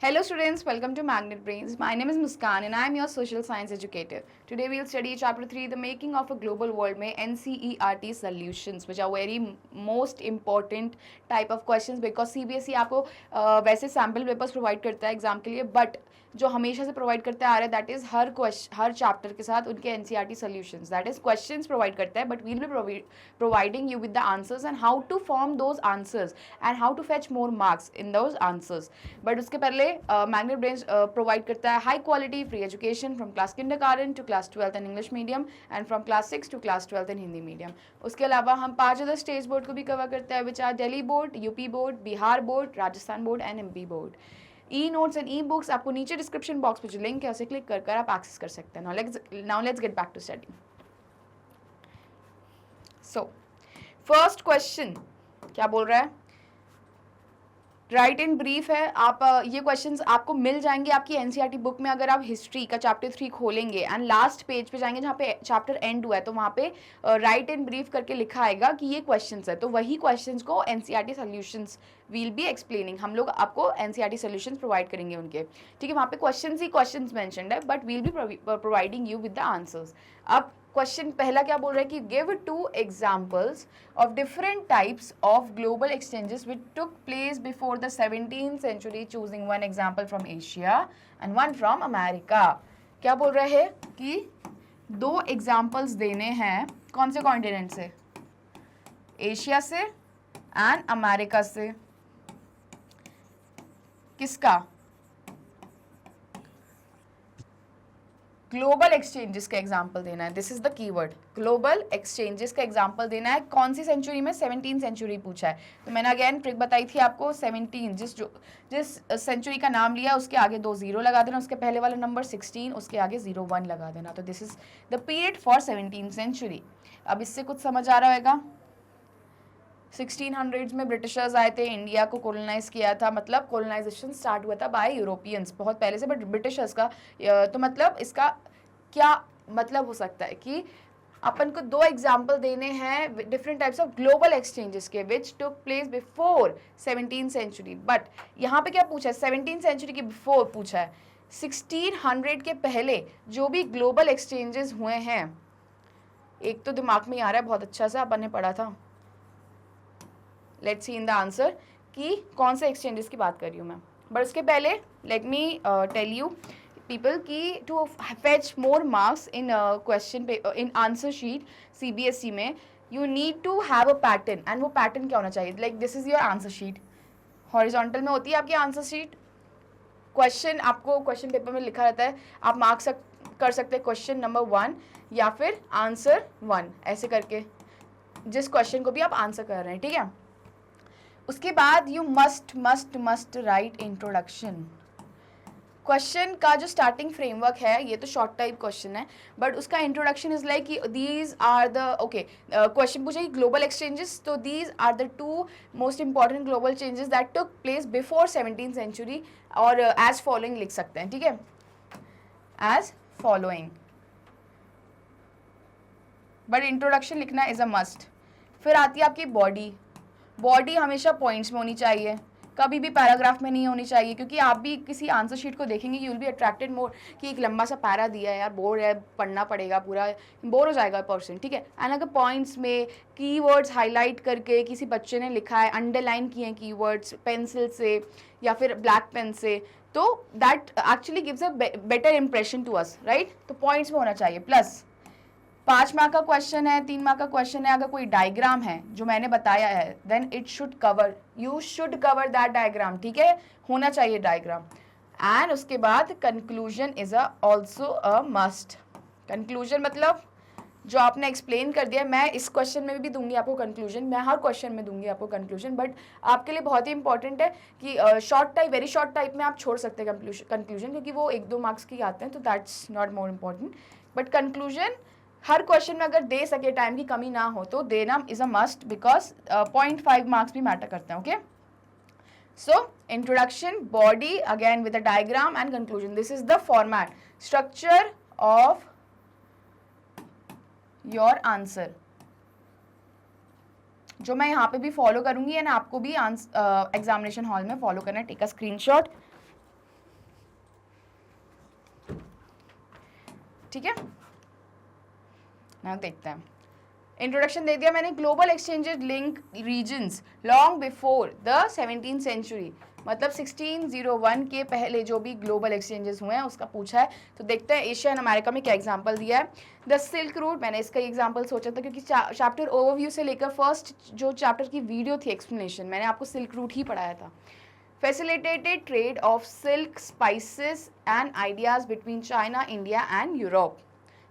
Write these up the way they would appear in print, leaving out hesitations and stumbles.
Hello students, welcome to Magnet Brains. My name is Muskan and I am your social science educator. Today we will study chapter 3, the making of a global world में NCERT solutions, which are very most important type of questions because CBSE आपको वैसे sample papers provide करता है exam के लिए, but जो हमेशा से प्रोवाइड करते आ रहा है दैट इज हर चैप्टर के साथ उनके NCERT solutions, that is questions provide करता है, but we'll be providing you with the answers and how to form those answers and how to fetch more marks in those answers. But उसके पहले Magnet Brains provide करता है high quality free education from class kindergarten to class 12th in English medium and from class 6 to class 12th in Hindi medium. उसके अलावा हम 5 other state board को भी cover करते हैं, which are Delhi board, UP board, Bihar board, Rajasthan board and MP board. E notes and e books आपको नीचे description box में जो लिंक है उसे क्लिक कर आप एक्सेस कर सकते हैं. Now let's get back to study. So first question क्या बोल रहा है? राइट इन ब्रीफ है. आप ये क्वेश्चंस आपको मिल जाएंगे आपकी एनसीईआरटी बुक में अगर आप हिस्ट्री का चैप्टर 3 खोलेंगे एंड लास्ट पेज पे जाएंगे जहाँ पे चैप्टर एंड हुआ है, तो वहाँ पे राइट इन ब्रीफ करके लिखा आएगा कि ये क्वेश्चंस है, तो वही क्वेश्चंस को NCERT solutions we'll be explaining. हम लोग आपको एनसीईआरटी सॉल्यूशंस प्रोवाइड करेंगे उनके, ठीक है. वहाँ पे क्वेश्चंस ही क्वेश्चंस मेंशन्ड है, but we'll be providing you with the answers. अब क्वेश्चन पहला क्या बोल रहा है कि give 2 examples of different types of global exchanges which took place before the 17th century, choosing 1 example from Asia and 1 from America. क्या बोल रहा है कि 2 एग्जाम्पल्स देने हैं. कौन से कॉन्टिनेंट से? एशिया से एंड अमेरिका से. किसका? ग्लोबल एक्सचेंजेस का एग्जाम्पल देना है. This is the keyword, global exchanges का एग्जाम्पल देना है. कौन सी सेंचुरी में? 17th सेंचुरी पूछा है. तो मैंने अगेन ट्रिक बताई थी आपको, 17 जिस सेंचुरी का नाम लिया उसके आगे 2 0 लगा देना, उसके पहले वाला नंबर 16 उसके आगे 0 1 लगा देना. तो this is the period for 17th century. अब इससे कुछ समझ आ रहा होगा. 1600s में ब्रिटिशर्स आए थे, इंडिया को कॉलोनाइज किया था, मतलब कॉलोनाइजेशन स्टार्ट हुआ था बाय यूरोपियंस बहुत पहले से, बट ब्रिटिशर्स का. तो मतलब इसका क्या मतलब हो सकता है कि अपन को 2 एग्जाम्पल देने हैं different types of global exchanges के which took place before 17th century. But यहाँ पे क्या पूछा है? 17th सेंचुरी के बिफोर पूछा है. 1600 के पहले जो भी ग्लोबल एक्सचेंजेस हुए हैं, एक तो दिमाग में आ रहा है बहुत अच्छा सा, अपन ने पढ़ा था. Let's see in the answer कि कौन से एक्सचेंजेस की बात कर रही हूँ मैं. बट उसके पहले let me tell you people key to fetch more marks in question in answer sheet CBSE में you need to have a pattern. And वो पैटर्न क्या होना चाहिए? Like this is your answer sheet. Horizontal में होती है आपकी आंसर शीट. क्वेश्चन आपको क्वेश्चन पेपर में लिखा रहता है, आप मार्क्स कर सकते हैं क्वेश्चन नंबर 1 या फिर आंसर 1 ऐसे करके, जिस क्वेश्चन को भी आप आंसर कर रहे हैं, ठीक है. उसके बाद you must write introduction. Question का जो स्टार्टिंग फ्रेमवर्क है, ये तो शॉर्ट टाइप क्वेश्चन है, बट उसका introduction is like these are the okay. Question पूछा ग्लोबल एक्सचेंजेस, तो these are the 2 most important global changes that took place before 17th century, और एज फॉलोइंग लिख सकते हैं, ठीक है. एज फॉलोइंग, बट इंट्रोडक्शन लिखना इज अ मस्ट. फिर आती है आपकी बॉडी. बॉडी हमेशा पॉइंट्स में होनी चाहिए, कभी भी पैराग्राफ में नहीं होनी चाहिए, क्योंकि आप भी किसी आंसर शीट को देखेंगे यू विल बी अट्रैक्टेड मोर कि एक लंबा सा पैरा दिया है यार, बोर है, पढ़ना पड़ेगा, पूरा बोर हो जाएगा पर्सन, ठीक है. एंड अगर पॉइंट्स में कीवर्ड्स हाईलाइट करके किसी बच्चे ने लिखा है, अंडरलाइन किए हैं कीवर्ड्स पेंसिल से या फिर ब्लैक पेन से, तो that actually gives a better impression to us, right. तो पॉइंट्स में होना चाहिए. प्लस 5 मार्क का क्वेश्चन है, 3 मार्क का क्वेश्चन है, अगर कोई डायग्राम है जो मैंने बताया है then it should cover, you should cover that diagram, ठीक है, होना चाहिए डायग्राम. एंड उसके बाद conclusion is also a must. Conclusion मतलब जो आपने एक्सप्लेन कर दिया, मैं इस क्वेश्चन में भी दूंगी आपको कंक्लूजन, मैं हर क्वेश्चन में दूंगी आपको कंक्लूजन, बट आपके लिए बहुत ही इंपॉर्टेंट है कि short type, very short type में आप छोड़ सकते हैं कंक्लूजन, क्योंकि वो 1-2 मार्क्स की आते हैं, तो that's not more important. But conclusion her question में अगर दे सके, टाइम की कमी ना हो, तो देना is a must, because 0.5 marks भी मैटर करते हैं, okay. So introduction, body, again with a diagram and conclusion. This is the format, structure of your answer, जो मैं यहाँ पे भी फॉलो करूंगी एंड आपको भी एग्जामिनेशन हॉल में फॉलो करना है. Take a screenshot. ठीक है ना, देखते हैं। इंट्रोडक्शन दे दिया मैंने। Global exchanges link regions long before the 17th century, मतलब 1601 के पहले जो भी ग्लोबल एक्सचेंजेस हुए हैं उसका पूछा है। तो देखते हैं एशिया एंड अमेरिका में क्या एग्जांपल दिया है। द सिल्क रूट, मैंने इसका एग्जांपल सोचा था क्योंकि चैप्टर ओवरव्यू से लेकर फर्स्ट जो चैप्टर की वीडियो थी एक्सप्लेनेशन, मैंने आपको सिल्क रूट ही पढ़ाया था। Facilitated trade of silk, spices and ideas between China, India and Europe,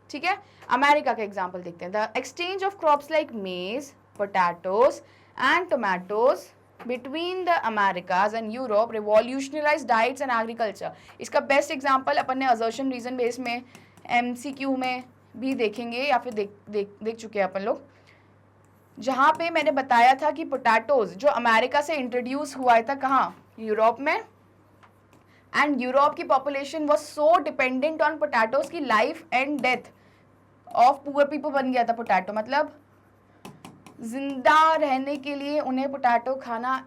ठीक है। अमेरिका का एग्जांपल देखते हैं। The exchange of crops like maize, potatoes and tomatoes between the Americas and Europe revolutionise diets and agriculture. इसका best example अपन ने assertion reason base में MCQ में भी देखेंगे या फिर देख चुके हैं अपन लोग, जहाँ पे मैंने बताया था कि पोटैटोज जो अमेरिका से इंट्रोड्यूस हुआ था कहाँ, यूरोप में, एंड यूरोप की population was so dependent on potatoes की life and death of poor people बन गया था पोटैटो, मतलब जिंदा रहने के लिए उन्हें पोटैटो खाना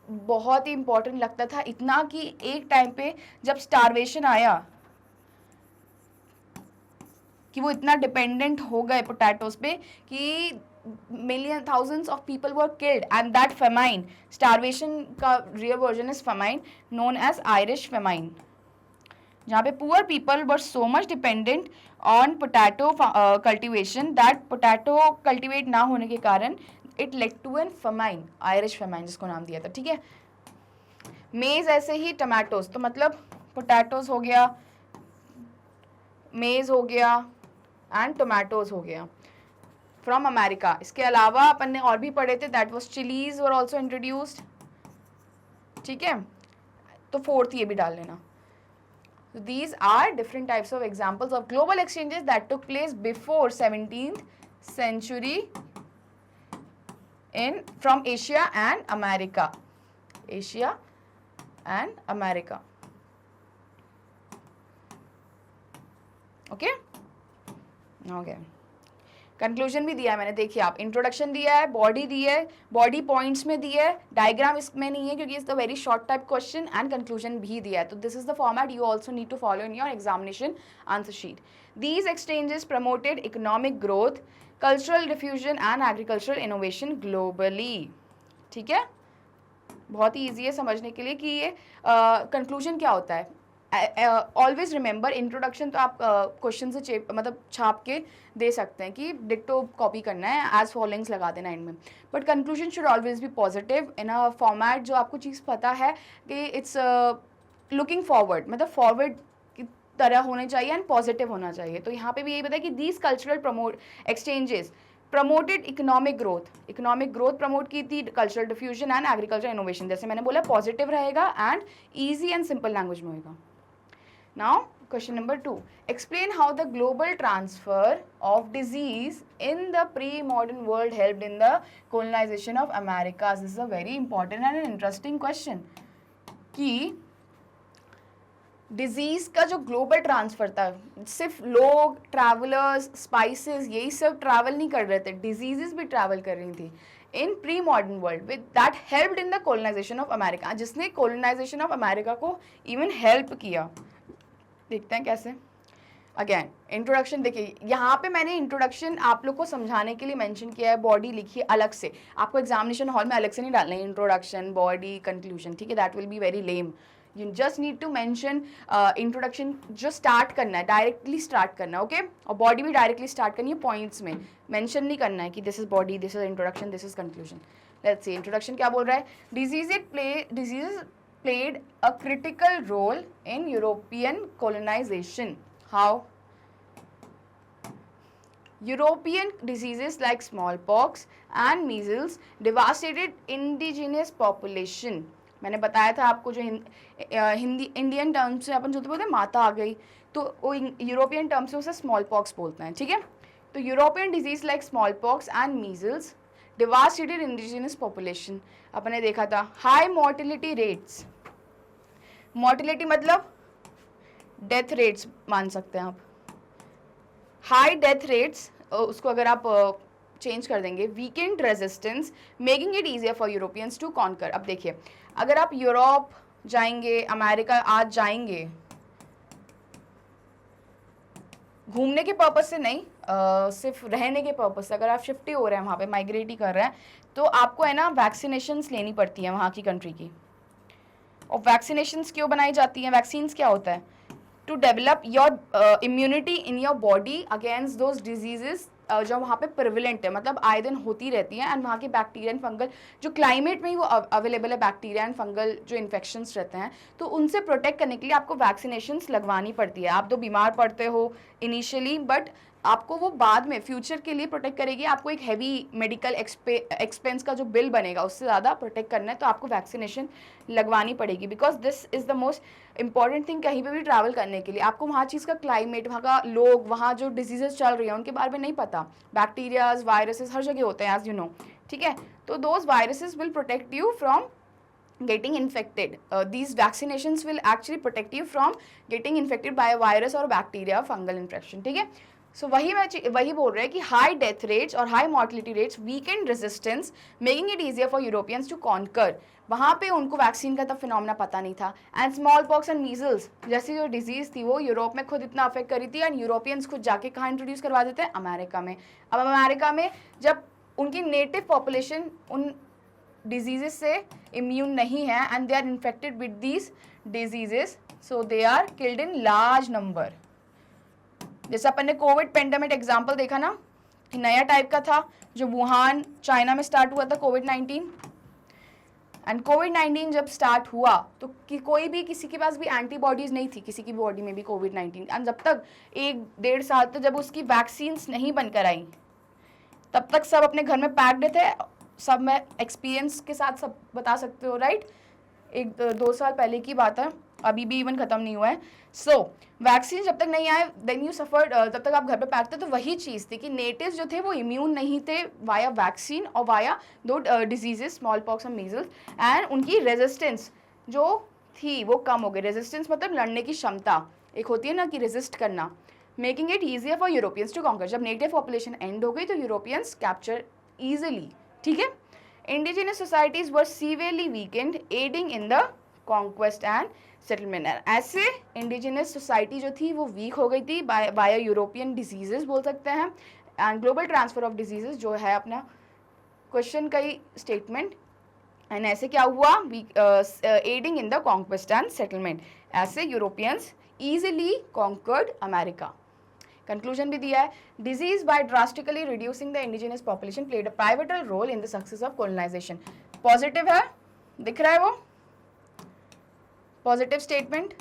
बहुत ही इंपॉर्टेंट लगता था, इतना कि एक टाइम पे जब स्टारवेशन आया कि वो इतना डिपेंडेंट हो गए पोटैटोज पे कि million thousands of people were killed, and that famine, starvation का real version is famine known as Irish famine, जहाँ पे poor people were so much dependent on potato cultivation that potato cultivate ना होने के कारण it led to an famine, Irish famine जिसको नाम दिया था, ठीक है। मेज ऐसे ही टमाटोज, तो मतलब पोटैटोज हो गया, मेज हो गया एंड टोमेटोज हो गया फ्रॉम अमेरिका। इसके अलावा अपन ने और भी पढ़े थे, that was chillies were also introduced, ठीक है। तो फोर्थ ये भी डाल लेना। These are different types of examples of global exchanges that took place before 17th century in from Asia and America, Asia and America, okay okay. Conclusion भी दिया है मैंने, देखिए आप, इंट्रोडक्शन दिया है, बॉडी दी है, बॉडी पॉइंट्स में दी है, डायग्राम इसमें नहीं है क्योंकि it's the very short type question, and conclusion भी दिया है। तो this is the format you also need to follow in your examination answer sheet. These exchanges promoted economic growth, cultural diffusion and agricultural innovation globally, ठीक है। बहुत ही easy है समझने के लिए कि ये कंक्लूजन क्या होता है। ऑलवेज रिमेंबर, इंट्रोडक्शन तो आप क्वेश्चन से मतलब छाप के दे सकते हैं कि डिक्टो कॉपी करना है, एज फॉलोइंग्स लगा देना एंड में, but conclusion should always be positive in a format जो आपको चीज़ पता है कि इट्स लुकिंग फॉरवर्ड, मतलब फॉरवर्ड की तरह होने चाहिए एंड पॉजिटिव होना चाहिए। तो यहाँ पे भी यही बताया कि these cultural exchanges promoted economic growth promote की थी, cultural diffusion and agriculture innovation, जैसे मैंने बोला पॉजिटिव रहेगा and easy and simple language में होगा। Now, question number 2. Explain how the global transfer of disease in the pre-modern world helped in the colonization of Americas. This is a very important and an interesting question. कि disease का जो global transfer था, सिर्फ लोग, travellers, spices यही सब travel नहीं कर रहे थे, डिजीज़ भी ट्रैवल कर रही थी in pre modern world, with that helped in the colonisation of America, जिसने कोलोनाइजेशन ऑफ अमेरिका को इवन हेल्प किया। देखते हैं कैसे। अगेन इंट्रोडक्शन देखिए, यहाँ पे मैंने इंट्रोडक्शन आप लोग को समझाने के लिए मेंशन किया है, बॉडी लिखी है अलग से, आपको एग्जामिनेशन हॉल में अलग से नहीं डालना है, इंट्रोडक्शन, बॉडी, कंक्लूजन, ठीक है, that will be very lame. You just need to mention introduction, जो स्टार्ट करना है डायरेक्टली स्टार्ट करना है, ओके, और बॉडी भी डायरेक्टली स्टार्ट करनी है, पॉइंट्स में मेंशन नहीं करना है कि this is body, this is introduction, this is conclusion. Let's see introduction क्या बोल रहा है। Disease played a critical role in European colonization. How? European diseases like smallpox and measles devastated indigenous population. मैंने बताया था आपको, जो हिंदी इंडियन टर्म से अपन जो बोलते हैं माता आ गई, तो वो यूरोपियन टर्म से उसे स्मॉल पॉक्स बोलते हैं, ठीक है। तो European disease like small pox and measles devastated indigenous population, अपन ने देखा था। हाई मोर्टिलिटी रेट्स, मोर्टिलिटी मतलब डेथ रेट्स मान सकते हैं आप, हाई डेथ रेट्स, उसको अगर आप चेंज कर देंगे, weakened resistance making it easier for Europeans to conquer. अब देखिए, अगर आप यूरोप जाएंगे, अमेरिका आज जाएंगे, घूमने के पर्पस से नहीं, सिर्फ रहने के पर्पस से, अगर आप शिफ्ट ही हो रहे हैं वहाँ पे, माइग्रेट ही कर रहे हैं, तो आपको है ना वैक्सीनेशंस लेनी पड़ती है वहाँ की कंट्री की। और वैक्सीनेशंस क्यों बनाई जाती हैं, वैक्सीन्स क्या होता है, to develop your immunity in your body against those diseases जो वहाँ पे प्रिविलेंट है, मतलब आए दिन होती रहती हैं, एंड वहाँ के बैक्टीरिया एंड फंगल जो क्लाइमेट में ही वो अवेलेबल है, बैक्टीरिया एंड फंगल जो इन्फेक्शंस रहते हैं, तो उनसे प्रोटेक्ट करने के लिए आपको वैक्सीनेशंस लगवानी पड़ती है। आप तो बीमार पड़ते हो इनिशियली, बट आपको वो बाद में फ्यूचर के लिए प्रोटेक्ट करेगी। आपको एक हैवी मेडिकल एक्सपेंस का जो बिल बनेगा उससे ज़्यादा प्रोटेक्ट करना है, तो आपको वैक्सीनेशन लगवानी पड़ेगी, because this is the most important thing कहीं पे भी ट्रैवल करने के लिए। आपको वहाँ चीज़ का क्लाइमेट, वहाँ का लोग, वहाँ जो डिजीजेस चल रही हैं उनके बारे में नहीं पता। बैक्टीरियाज, वायरसेस हर जगह होते हैं, एज यू नो, ठीक है। तो those viruses will protect you from getting infected. These vaccinations will actually protect you from getting infected by a virus or bacteria or fungal infection, ठीक है। सो वही बोल रहे हैं कि हाई डेथ रेट्स और high mortality rates weakened resistance making it easier for Europeans to conquer. वहाँ पे उनको वैक्सीन का तब फिनोमेना पता नहीं था। And small pox and measles जैसी जो डिजीज थी वो यूरोप में खुद इतना अफेक्ट करी थी, एंड यूरोपियंस खुद जाके कहाँ इंट्रोड्यूस करवा देते हैं, अमेरिका में। अब अमेरिका में जब उनकी नेटिव पॉपुलेशन उन डिजीजेस से इम्यून नहीं है and they are infected with these diseases, so they are killed in large number. जैसे अपन ने कोविड पेंडेमिक एग्जाम्पल देखा ना, कि नया टाइप का था जो वुहान चाइना में स्टार्ट हुआ था, कोविड-19। एंड कोविड-19 जब स्टार्ट हुआ तो कोई भी किसी के पास भी एंटीबॉडीज़ नहीं थी, किसी की बॉडी में भी कोविड-19। एंड जब तक 1-1.5 साल तक जब उसकी वैक्सीन्स नहीं बनकर आई, तब तक सब अपने घर में पैक्ड थे। सब मैं एक्सपीरियंस के साथ सब बता सकते हो, राइट। 1-2 साल पहले की बात है, अभी भी इवन ख़त्म नहीं हुआ है। सो वैक्सीन जब तक नहीं आए, देन यू सफर्ड, तब तक आप घर पे पैक थे। तो वही चीज़ थी कि नेटिव्स जो थे वो इम्यून नहीं थे वाया वैक्सीन और वाया दो डिजीजेस, स्मॉल पॉक्स और मीजल्स, एंड उनकी रेजिस्टेंस जो थी वो कम हो गई। रेजिस्टेंस मतलब लड़ने की क्षमता, एक होती है ना कि रेजिस्ट करना, making it easier for Europeans to conquer. जब नेटिव पॉपुलेशन एंड हो गई तो यूरोपियंस कैप्चर ईजिली, ठीक है। Indigenous societies were severely weakened, aiding in the conquest and settlement. ऐसे इंडिजिनस सोसाइटी जो थी वो वीक हो गई थी बाय यूरोपियन डिजीजेस बोल सकते हैं, and global transfer of diseases जो है अपना क्वेश्चन का ही स्टेटमेंट। एंड ऐसे क्या हुआ, adding in the conquest and settlement, ऐसे Europeans easily conquered America. Conclusion भी दिया है, disease by drastically reducing the indigenous population played a pivotal role in the success of colonisation. Positive है, दिख रहा है वो पॉजिटिव स्टेटमेंट।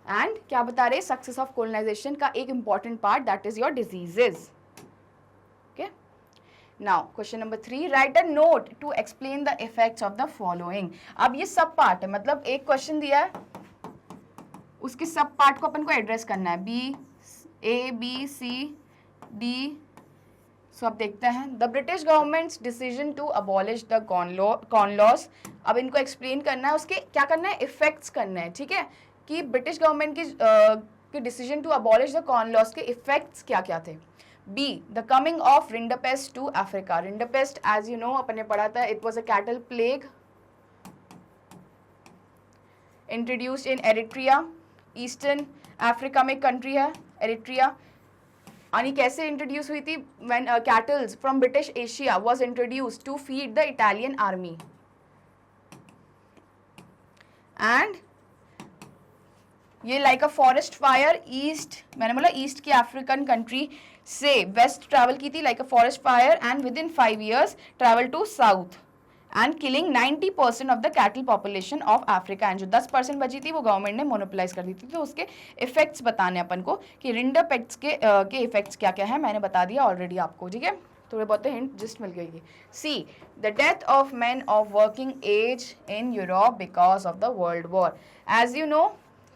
एंड क्या बता रहे, सक्सेस ऑफ कॉलोनाइजेशन का एक important part that is your diseases. Okay, now question number 3, write a note to explain the effects of the following. अब ये सब पार्ट है, मतलब एक क्वेश्चन दिया है उसके सब पार्ट को अपन को एड्रेस करना है, A, B, C, D। सो अब देखते हैं, the British government's decision to abolish the corn laws. अब इनको एक्सप्लेन करना है, उसके क्या करना है, इफेक्ट्स करना है, ठीक है, कि ब्रिटिश गवर्नमेंट की decision to abolish the corn laws के इफेक्ट्स क्या क्या थे। B, the coming of rinderpest to Africa. Rinderpest as you know अपन ने पढ़ा था, it was a cattle plague introduced in Eritrea, eastern Africa में कंट्री है एरिट्रिया। यानी कैसे इंट्रोड्यूस हुई थी, when cattles from British Asia was introduced to feed the Italian army. And ये like a forest fire east, मैंने बोला east की अफ्रीकन कंट्री से वेस्ट ट्रैवल की थी like a forest fire, and within 5 years travel to south and killing 90% of the cattle population of Africa. And जो 10% बची थी वो गवर्नमेंट ने मोनोपोलाइज कर दी थी। तो उसके इफेक्ट्स बताने अपन को कि रिंडरपेस्ट के इफेक्ट्स क्या क्या है, मैंने बता दिया ऑलरेडी आपको, ठीक है, थोड़े बहुत हिंट जस्ट मिल गई थी। C, the death of man of working age in Europe because of the world war. As you know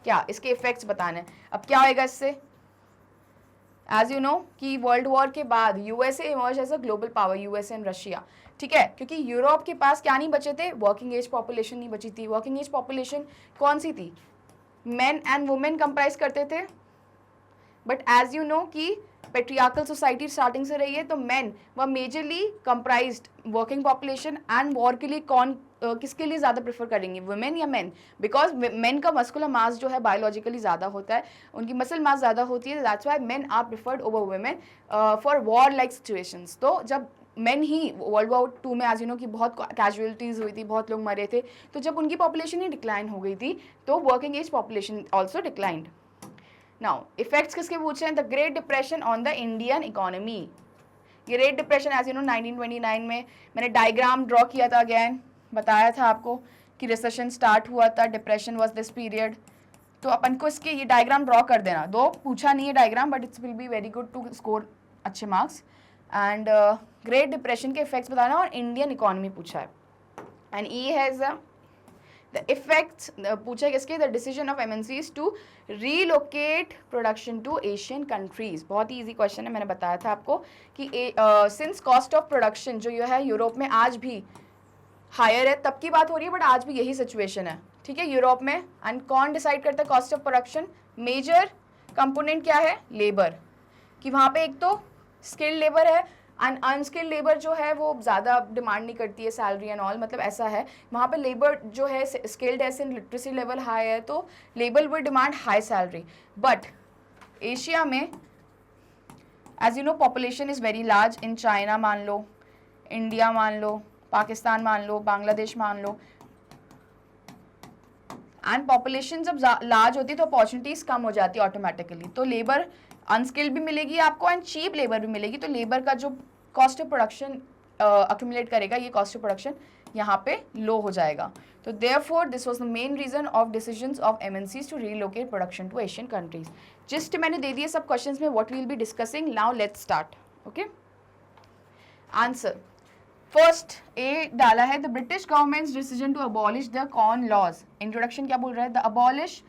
क्या इसके इफेक्ट्स बताने। अब क्या होएगा इससे, एज यू नो कि वर्ल्ड वॉर के बाद USA emerge as a global power, USA and Russia, ठीक है, क्योंकि यूरोप के पास क्या नहीं बचे थे, वर्किंग एज पॉपुलेशन नहीं बची थी। वर्किंग एज पॉपुलेशन कौन सी थी, मेन एंड वुमेन कंप्राइज करते थे, बट एज यू नो कि पेट्रियार्कल सोसाइटी स्टार्टिंग से रही है, तो मेन व majorly comprised working population, and war के लिए कौन किसके लिए ज़्यादा प्रेफर करेंगे, वुमेन या मेन? बिकॉज मेन का मस्कुलर मास जो है बायोलॉजिकली ज़्यादा होता है, उनकी मसल मास ज़्यादा होती है, that's why men are preferred over women for war like situations. तो जब मेन ही वर्ल्ड वॉर 2 में आज यू नो कि बहुत कैजुअलिटीज़ हुई थी, बहुत लोग मरे थे, तो जब उनकी पॉपुलेशन ही डिक्लाइन हो गई थी तो working age population also declined. Now effects किसके पूछे हैं? The great depression on the Indian economy. ये great depression as you know 1929 में मैंने डायग्राम ड्रॉ किया था, अगेन बताया था आपको कि रिसेशन स्टार्ट हुआ था, डिप्रेशन वाज दिस पीरियड। तो अपन को इसके ये डायग्राम ड्रॉ कर देना, दो पूछा नहीं है diagram, but it's will be very good to score अच्छे मार्क्स। एंड ग्रेट डिप्रेशन के इफेक्ट्स बताना और इंडियन इकोनॉमी पूछा है। And E has the effects पूछा किसके? The decision of MNCs to relocate production to Asian countries. बहुत ही ईजी क्वेश्चन है, मैंने बताया था आपको कि सिंस कॉस्ट ऑफ प्रोडक्शन जो है यूरोप में आज भी हायर है, तब की बात हो रही है बट आज भी यही सिचुएशन है, ठीक है, यूरोप में। एंड कौन डिसाइड करता है cost of production? Major component क्या है? लेबर, कि वहाँ पे एक तो स्किल्ड लेबर है एंड अनस्किल्ड लेबर जो है वो ज़्यादा डिमांड नहीं करती है सैलरी एंड ऑल, मतलब ऐसा है वहाँ पे लेबर जो है स्किल्ड है, लिटरेसी लेवल हाई है, तो labour will demand high salary. But Asia में as you know population is very large, in China मान लो, इंडिया मान लो, पाकिस्तान मान लो, बांग्लादेश मान लो, एंड पॉपुलेशन जब लार्ज होती है तो अपॉर्चुनिटीज़ कम हो जाती है ऑटोमेटिकली, तो लेबर अनस्किल्ड भी मिलेगी आपको एंड चीप लेबर भी मिलेगी, तो लेबर का जो कॉस्ट ऑफ प्रोडक्शन अक्यूमुलेट करेगा, ये कॉस्ट ऑफ प्रोडक्शन यहाँ पे लो हो जाएगा। तो therefore this was the main reason of decisions of MNCs to relocate production to Asian countries. Gist मैंने दे दिए सब क्वेश्चंस में, what we will be discussing now, let's start. Okay, answer first A डाला है, the British government's decision to abolish the corn laws. Introduction क्या बोल रहा है? The abolish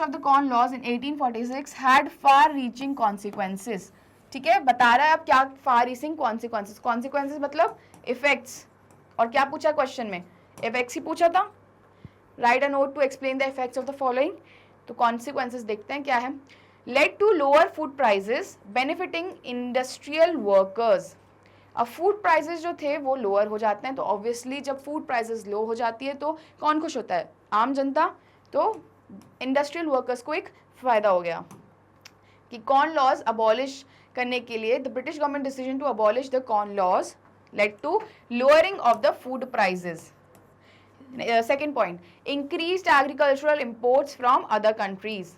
of the corn laws in 1846 had far-reaching consequences। ठीक है, बता रहा है अब क्या far-reaching consequences। consequences मतलब effects, और क्या पूछा क्वेश्चन में? effects ही पूछा था। write a note to explain the effects of the following। तो consequences देखते हैं क्या है। led to lower food prices benefiting industrial workers। अब फूड प्राइसेस जो थे वो लोअर हो जाते हैं, तो ऑब्वियसली जब फूड प्राइसेस लो हो जाती है तो कौन खुश होता है? आम जनता। तो इंडस्ट्रियल वर्कर्स को एक फ़ायदा हो गया कि कॉर्न लॉज अबॉलिश करने के लिए the British government decision to abolish the corn laws led to lowering of the food prices. Second point, increased agricultural imports from other countries.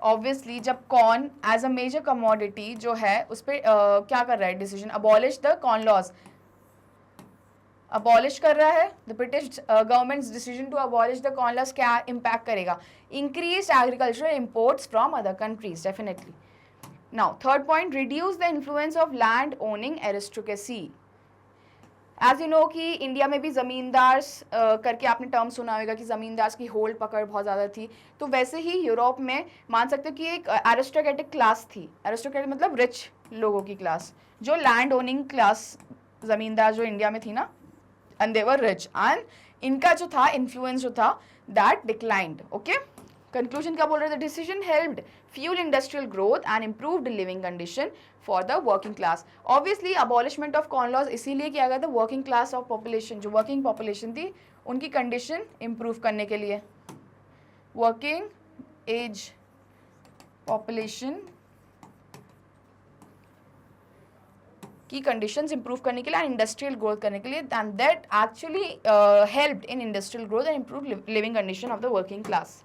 Obviously जब corn as a major commodity जो है उस पर क्या कर रहा है decision? Abolish the corn laws, abolish कर रहा है the British government's decision to abolish the corn laws. क्या इम्पैक्ट करेगा? Increase agricultural imports from other countries, definitely. Now third point, reduce the influence of land owning aristocracy. As you know कि India में भी ज़मींदार करके आपने term सुना होगा कि ज़मींदार की होल्ड पकड़ बहुत ज़्यादा थी, तो वैसे ही यूरोप में मान सकते हो कि एक एरिस्टोक्रेटिक क्लास थी। एरिस्टोक्रेटिक मतलब रिच लोगों की क्लास, जो लैंड ओनिंग क्लास ज़मींदार जो इंडिया में थी ना, and they were rich, and इनका जो था इन्फ्लुएंस जो था दैट डिक्लाइंड। ओके, कंक्लूजन क्या बोल रहे थे? Decision helped fuel industrial growth and improved living condition for the working class. Obviously abolishment of corn laws इसीलिए किया गया था, वर्किंग क्लास ऑफ पॉपुलेशन जो वर्किंग पॉपुलेशन थी उनकी कंडीशन इम्प्रूव करने के लिए, वर्किंग एज पॉपुलेशन की कंडीशंस इंप्रूव करने के लिए एंड इंडस्ट्रियल ग्रोथ करने के लिए, and that actually helped in industrial growth and improve living condition of the working class.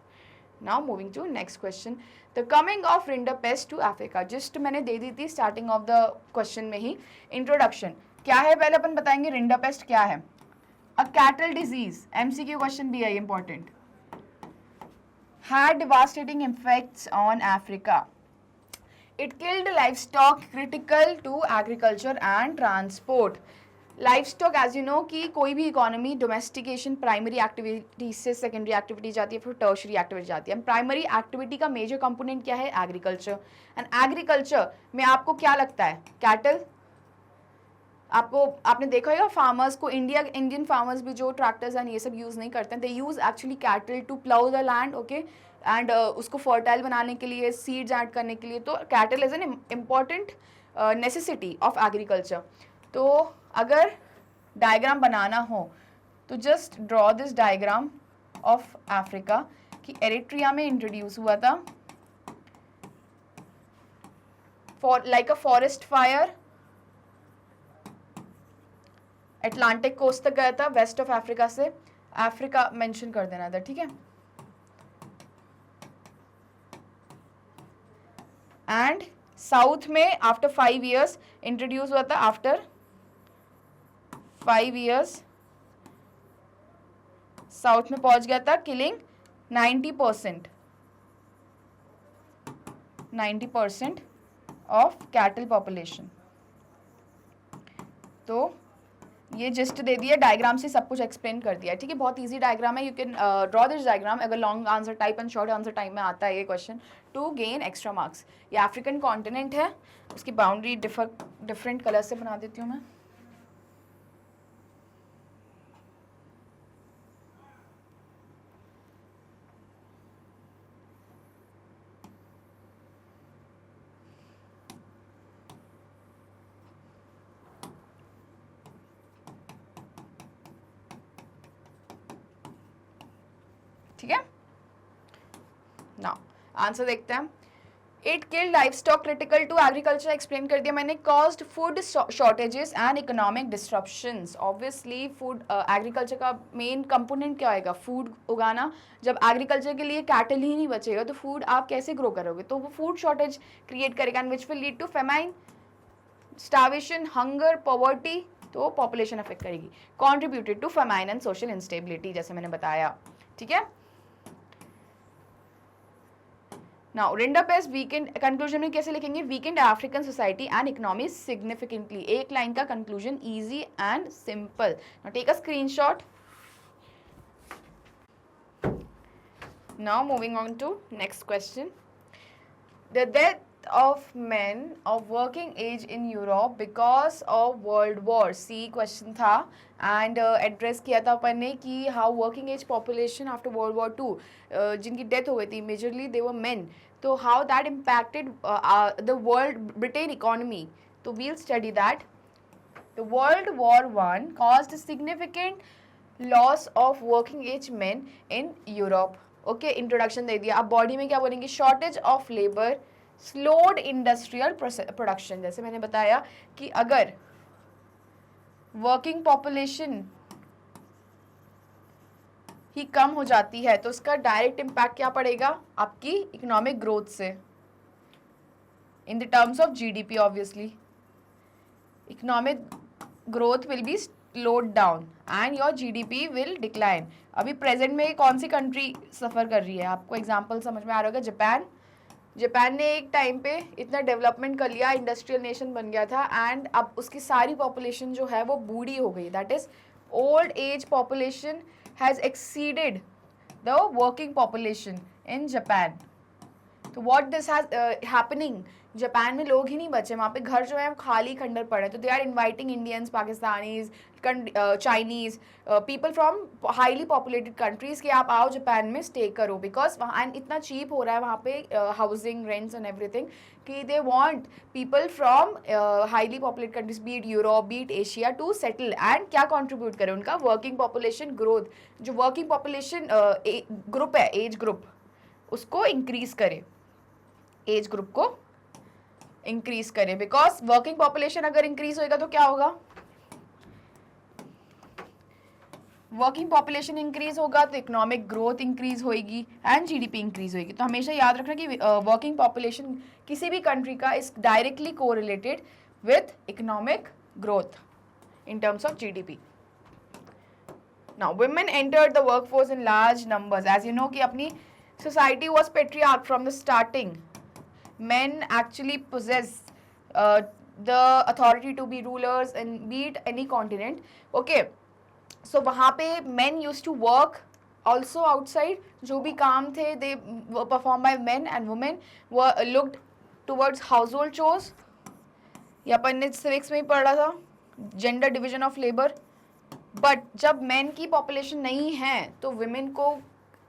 Now moving to next question, the coming of rinderpest to Africa. Gist मैंने दे दी थी स्टार्टिंग ऑफ द क्वेश्चन में ही। Introduction क्या है पहले अपन बताएंगे, rinderpest क्या है? अ कैटल डिजीज, एमसीक्यू क्वेश्चन भी है important, had devastating effects on Africa. It killed livestock critical to agriculture and transport. Livestock as you know कि कोई भी इकोनॉमी डोमेस्टिकेशन प्राइमरी एक्टिविटी से सेकेंडरी एक्टिविटी जाती है, फिर टर्शरी एक्टिविटी जाती है। प्राइमरी एक्टिविटी का मेजर कंपोनेंट क्या है? एग्रीकल्चर। एंड एग्रीकल्चर में आपको क्या लगता है? कैटल, आपने देखा होगा फार्मर्स को, इंडियन फार्मर्स भी जो ट्रैक्टर्स एंड ये सब यूज़ नहीं करते हैं, they use actually cattle to plough the land, okay, and उसको फर्टाइल बनाने के लिए, सीड्स ऐड करने के लिए. तो cattle is an important necessity of agriculture. तो अगर डायग्राम बनाना हो तो just draw this diagram of Africa कि एरिट्रिया में इंट्रोड्यूस हुआ था for like a forest fire, Atlantic coast तक गया था वेस्ट ऑफ अफ्रीका से. अफ्रीका मेंशन कर देना था, ठीक है. एंड साउथ में आफ्टर 5 years इंट्रोड्यूस हुआ था. आफ्टर 5 years साउथ में पहुंच गया था, किलिंग 90% ऑफ कैटल पॉपुलेशन. तो ये जस्ट दे दिया, डायग्राम से सब कुछ एक्सप्लेन कर दिया, ठीक है. बहुत इजी डायग्राम है, you can draw this diagram. अगर long answer type and short answer type में आता है ये question, to gain extra marks. ये अफ्रीकन कॉन्टिनेंट है, उसकी बाउंड्री डिफरेंट कलर से बना देती हूँ मैं. ठीक है. नाउ आंसर देखते हैं. It killed life stock critical to agriculture, explain कर दिया मैंने. Caused food shortages and economic disruptions. Obviously food agriculture का मेन कंपोनेंट क्या होगा, फूड उगाना. जब एग्रीकल्चर के लिए कैटल ही नहीं बचेगा तो फूड आप कैसे ग्रो करोगे, तो वो फूड शॉर्टेज क्रिएट करेगा and which will lead to famine, starvation, hunger, poverty. तो पॉपुलेशन अफेक्ट करेगी. Contributed to famine and social instability, जैसे मैंने बताया, ठीक है. नाउ रिंडरपेस्ट वीकेंड, कंक्लूजन में कैसे लिखेंगे, weakened African society and economy significantly. एक लाइन का conclusion, easy and simple. Now take a screenshot. Now moving on to next question. The death of men of working age in Europe because of World War. C question था and address किया था अपन ने कि how working age population after world war 2 जिनकी death हो गई थी, मेजरली दे वर मेन, तो how that impacted the world Britain economy. तो we'll study that. The world war 1 caused significant loss of working age men in Europe. Okay, introduction दे दिया. अब body में क्या बोलेंगे, shortage of labour, slowed industrial production. जैसे मैंने बताया कि अगर वर्किंग पॉपुलेशन ही कम हो जाती है तो उसका डायरेक्ट इम्पैक्ट क्या पड़ेगा, आपकी इकोनॉमिक ग्रोथ से, in the terms of GDP. Obviously economic growth will be slowed down and your GDP will decline. अभी प्रेजेंट में कौन सी कंट्री सफ़र कर रही है, आपको एग्जांपल समझ में आ रहा होगा, जापान. जापान ने एक टाइम पे इतना डेवलपमेंट कर लिया, इंडस्ट्रियल नेशन बन गया था, एंड अब उसकी सारी पॉपुलेशन जो है वो बूढ़ी हो गई. That is old age population has exceeded the working population in Japan. तो what this has happening, Japan में लोग ही नहीं बचे, वहाँ पे घर जो है खाली खंडर पड़े. तो they are inviting Indians, Pakistanis, Chinese, people from highly populated countries कि आप आओ जापान में स्टे करो, बिकॉज वहाँ इतना चीप हो रहा है वहाँ पे हाउसिंग, रेंट्स एंड एवरीथिंग, कि they want people from highly populated countries, be it Europe, be it Asia, to settle and क्या कॉन्ट्रीब्यूट करें, उनका वर्किंग पॉपुलेशन ग्रोथ, जो वर्किंग पॉपुलेशन ग्रुप है, एज ग्रुप, उसको इंक्रीज करे, एज ग्रुप को इंक्रीज करें. बिकॉज वर्किंग पॉपुलेशन अगर इंक्रीज होएगा तो क्या होगा, वर्किंग पॉपुलेशन इंक्रीज होगा तो इकोनॉमिक ग्रोथ इंक्रीज होएगी एंड जीडीपी इंक्रीज होएगी. तो हमेशा याद रखना कि वर्किंग पॉपुलेशन किसी भी कंट्री का is directly correlated with economic growth in terms of GDP. Now women entered the workforce in large numbers. As you know कि अपनी society was patriarch from the starting. Men actually possess the authority to be rulers and be it any continent. Okay, so वहाँ पे men used to work also outside. जो भी काम थे they were performed by men, and women were looked towards household chores. ये अपन ने civics में ही पढ़ा था. Gender division of labour. But जब मेन की पॉपुलेशन नहीं है तो विमेन को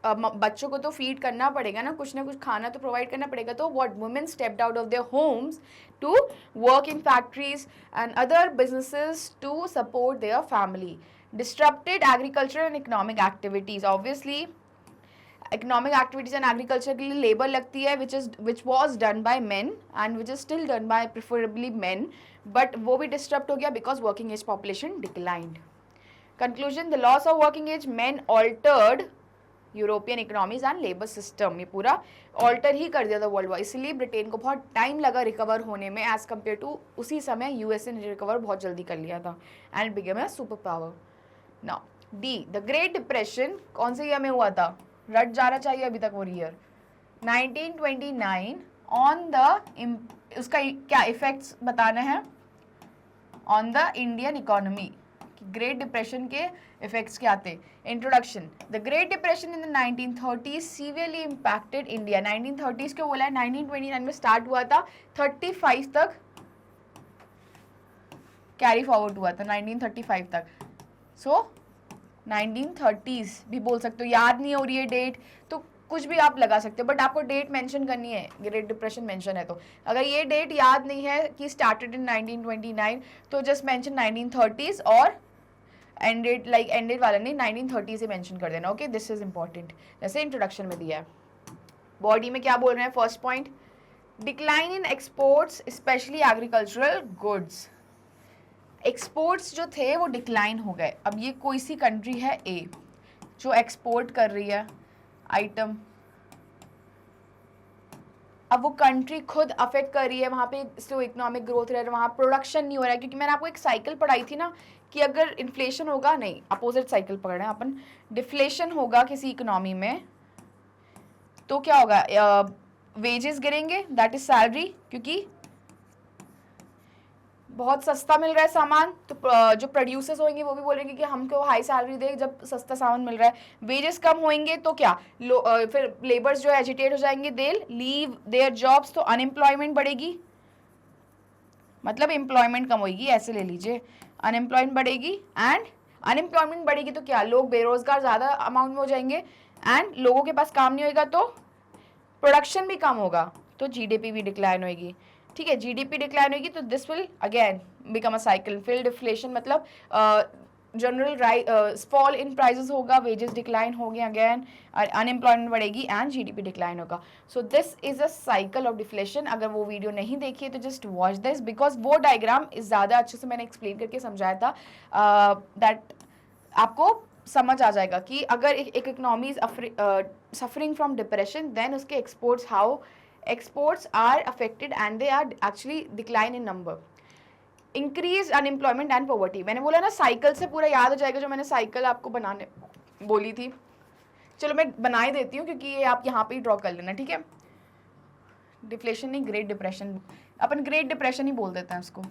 बच्चों को तो फीड करना पड़ेगा ना कुछ खाना तो प्रोवाइड करना पड़ेगा। तो what women stepped out of their homes to work in factories and other businesses to support their family. Disrupted agriculture and economic activities. Obviously economic activities and agriculture के लिए लेबर लगती है which was done by men and which is still done by preferably men, but वो भी disturb हो गया because working age population declined. Conclusion, the loss of working age men altered European economies and labour system. ये पूरा alter ही कर दिया था world wide, इसलिए ब्रिटेन को बहुत टाइम लगा रिकवर होने में एज कम्पेयर टू उसी समय यूएसए ने रिकवर बहुत जल्दी कर लिया था and became a super power. Now D, the great depression कौन से ईयर में हुआ था? रट जाना चाहिए अभी तक वो ईयर 1929। ऑन द उसका क्या इफेक्ट्स बताना है on the Indian economy. Great Depression के इफेक्ट्स क्या थे? Introduction, the great depression in the 1930s severely impacted India. 1930s क्यों बोला है? 1929 में स्टार्ट हुआ था, 35 तक कैरी फॉरवर्ड हुआ था, 1935 तक। सो 1930s भी बोल सकते हो, याद नहीं हो रही है डेट तो कुछ भी आप लगा सकते हो, बट आपको डेट मेंशन करनी है, ग्रेट डिप्रेशन मेंशन है तो। अगर ये डेट याद नहीं है कि स्टार्टेड इन 1929 तो जस्ट मेंशन 1930s और एंडेड लाइक एंडेड वाला नहीं 1930 से मेंशन कर देना। ओके, दिस इज इंपॉर्टेंट, जैसे इंट्रोडक्शन में दिया है। बॉडी में क्या बोल रहे हैं? First point, decline in exports specially agricultural goods. Exports जो थे वो डिक्लाइन हो गए। अब ये कोई सी कंट्री है ए जो एक्सपोर्ट कर रही है आइटम, अब वो कंट्री खुद अफेक्ट कर रही है, वहाँ पे स्लो इकोनॉमिक ग्रोथ रह रहा है, वहाँ प्रोडक्शन नहीं हो रहा है। क्योंकि मैंने आपको एक साइकिल पढ़ाई थी ना कि अगर इन्फ्लेशन होगा, नहीं अपोजिट साइकिल पकड़ रहे हैं अपन, डिफ्लेशन होगा किसी इकोनॉमी में तो क्या होगा? वेजेस गिरेंगे, दैट इज सैलरी, क्योंकि बहुत सस्ता मिल रहा है सामान तो जो प्रोड्यूसर्स होंगे वो भी बोलेंगे कि हमको हाई सैलरी दे जब सस्ता सामान मिल रहा है। वेजेस कम होंगे तो क्या फिर लेबर्स जो एजिटेट हो जाएंगे, दे लीव देयर जॉब्स, तो अनएम्प्लॉयमेंट बढ़ेगी, मतलब एम्प्लॉयमेंट कम होगी, ऐसे ले लीजिए, अनएम्प्लॉयमेंट बढ़ेगी एंड अनएम्प्लॉयमेंट बढ़ेगी तो क्या लोग बेरोजगार ज़्यादा अमाउंट में हो जाएंगे एंड लोगों के पास काम नहीं होगा तो प्रोडक्शन भी कम होगा तो जीडीपी भी डिक्लाइन होगी। ठीक है, जीडीपी डिक्लाइन होगी तो this will again become a cycle. फिल डिफ्लेशन मतलब जनरल फॉल इन प्राइसेस होगा, वेजेस डिक्लाइन होंगे अगेन, अनएम्प्लॉयमेंट बढ़ेगी एंड जीडीपी डिक्लाइन होगा। So this is a cycle of deflation. अगर वो वीडियो नहीं देखी है तो जस्ट वॉच दिस, बिकॉज वो डायग्राम इस ज़्यादा अच्छे से मैंने एक्सप्लेन करके समझाया था दैट आपको समझ आ जाएगा कि अगर एक economy is suffering from depression then उसके exports, how exports are affected and they are actually decline in number, increase unemployment and poverty। मैंने बोला ना साइकिल से पूरा याद हो जाएगा, जो मैंने साइकिल आपको बनाने बोली थी। चलो मैं बना ही देती हूँ क्योंकि ये आप यहाँ पे ही ड्रॉ कर लेना, ठीक है। डिफ्लेशन नहीं, ग्रेट डिप्रेशन, अपन ग्रेट डिप्रेशन ही बोल देते हैं उसको।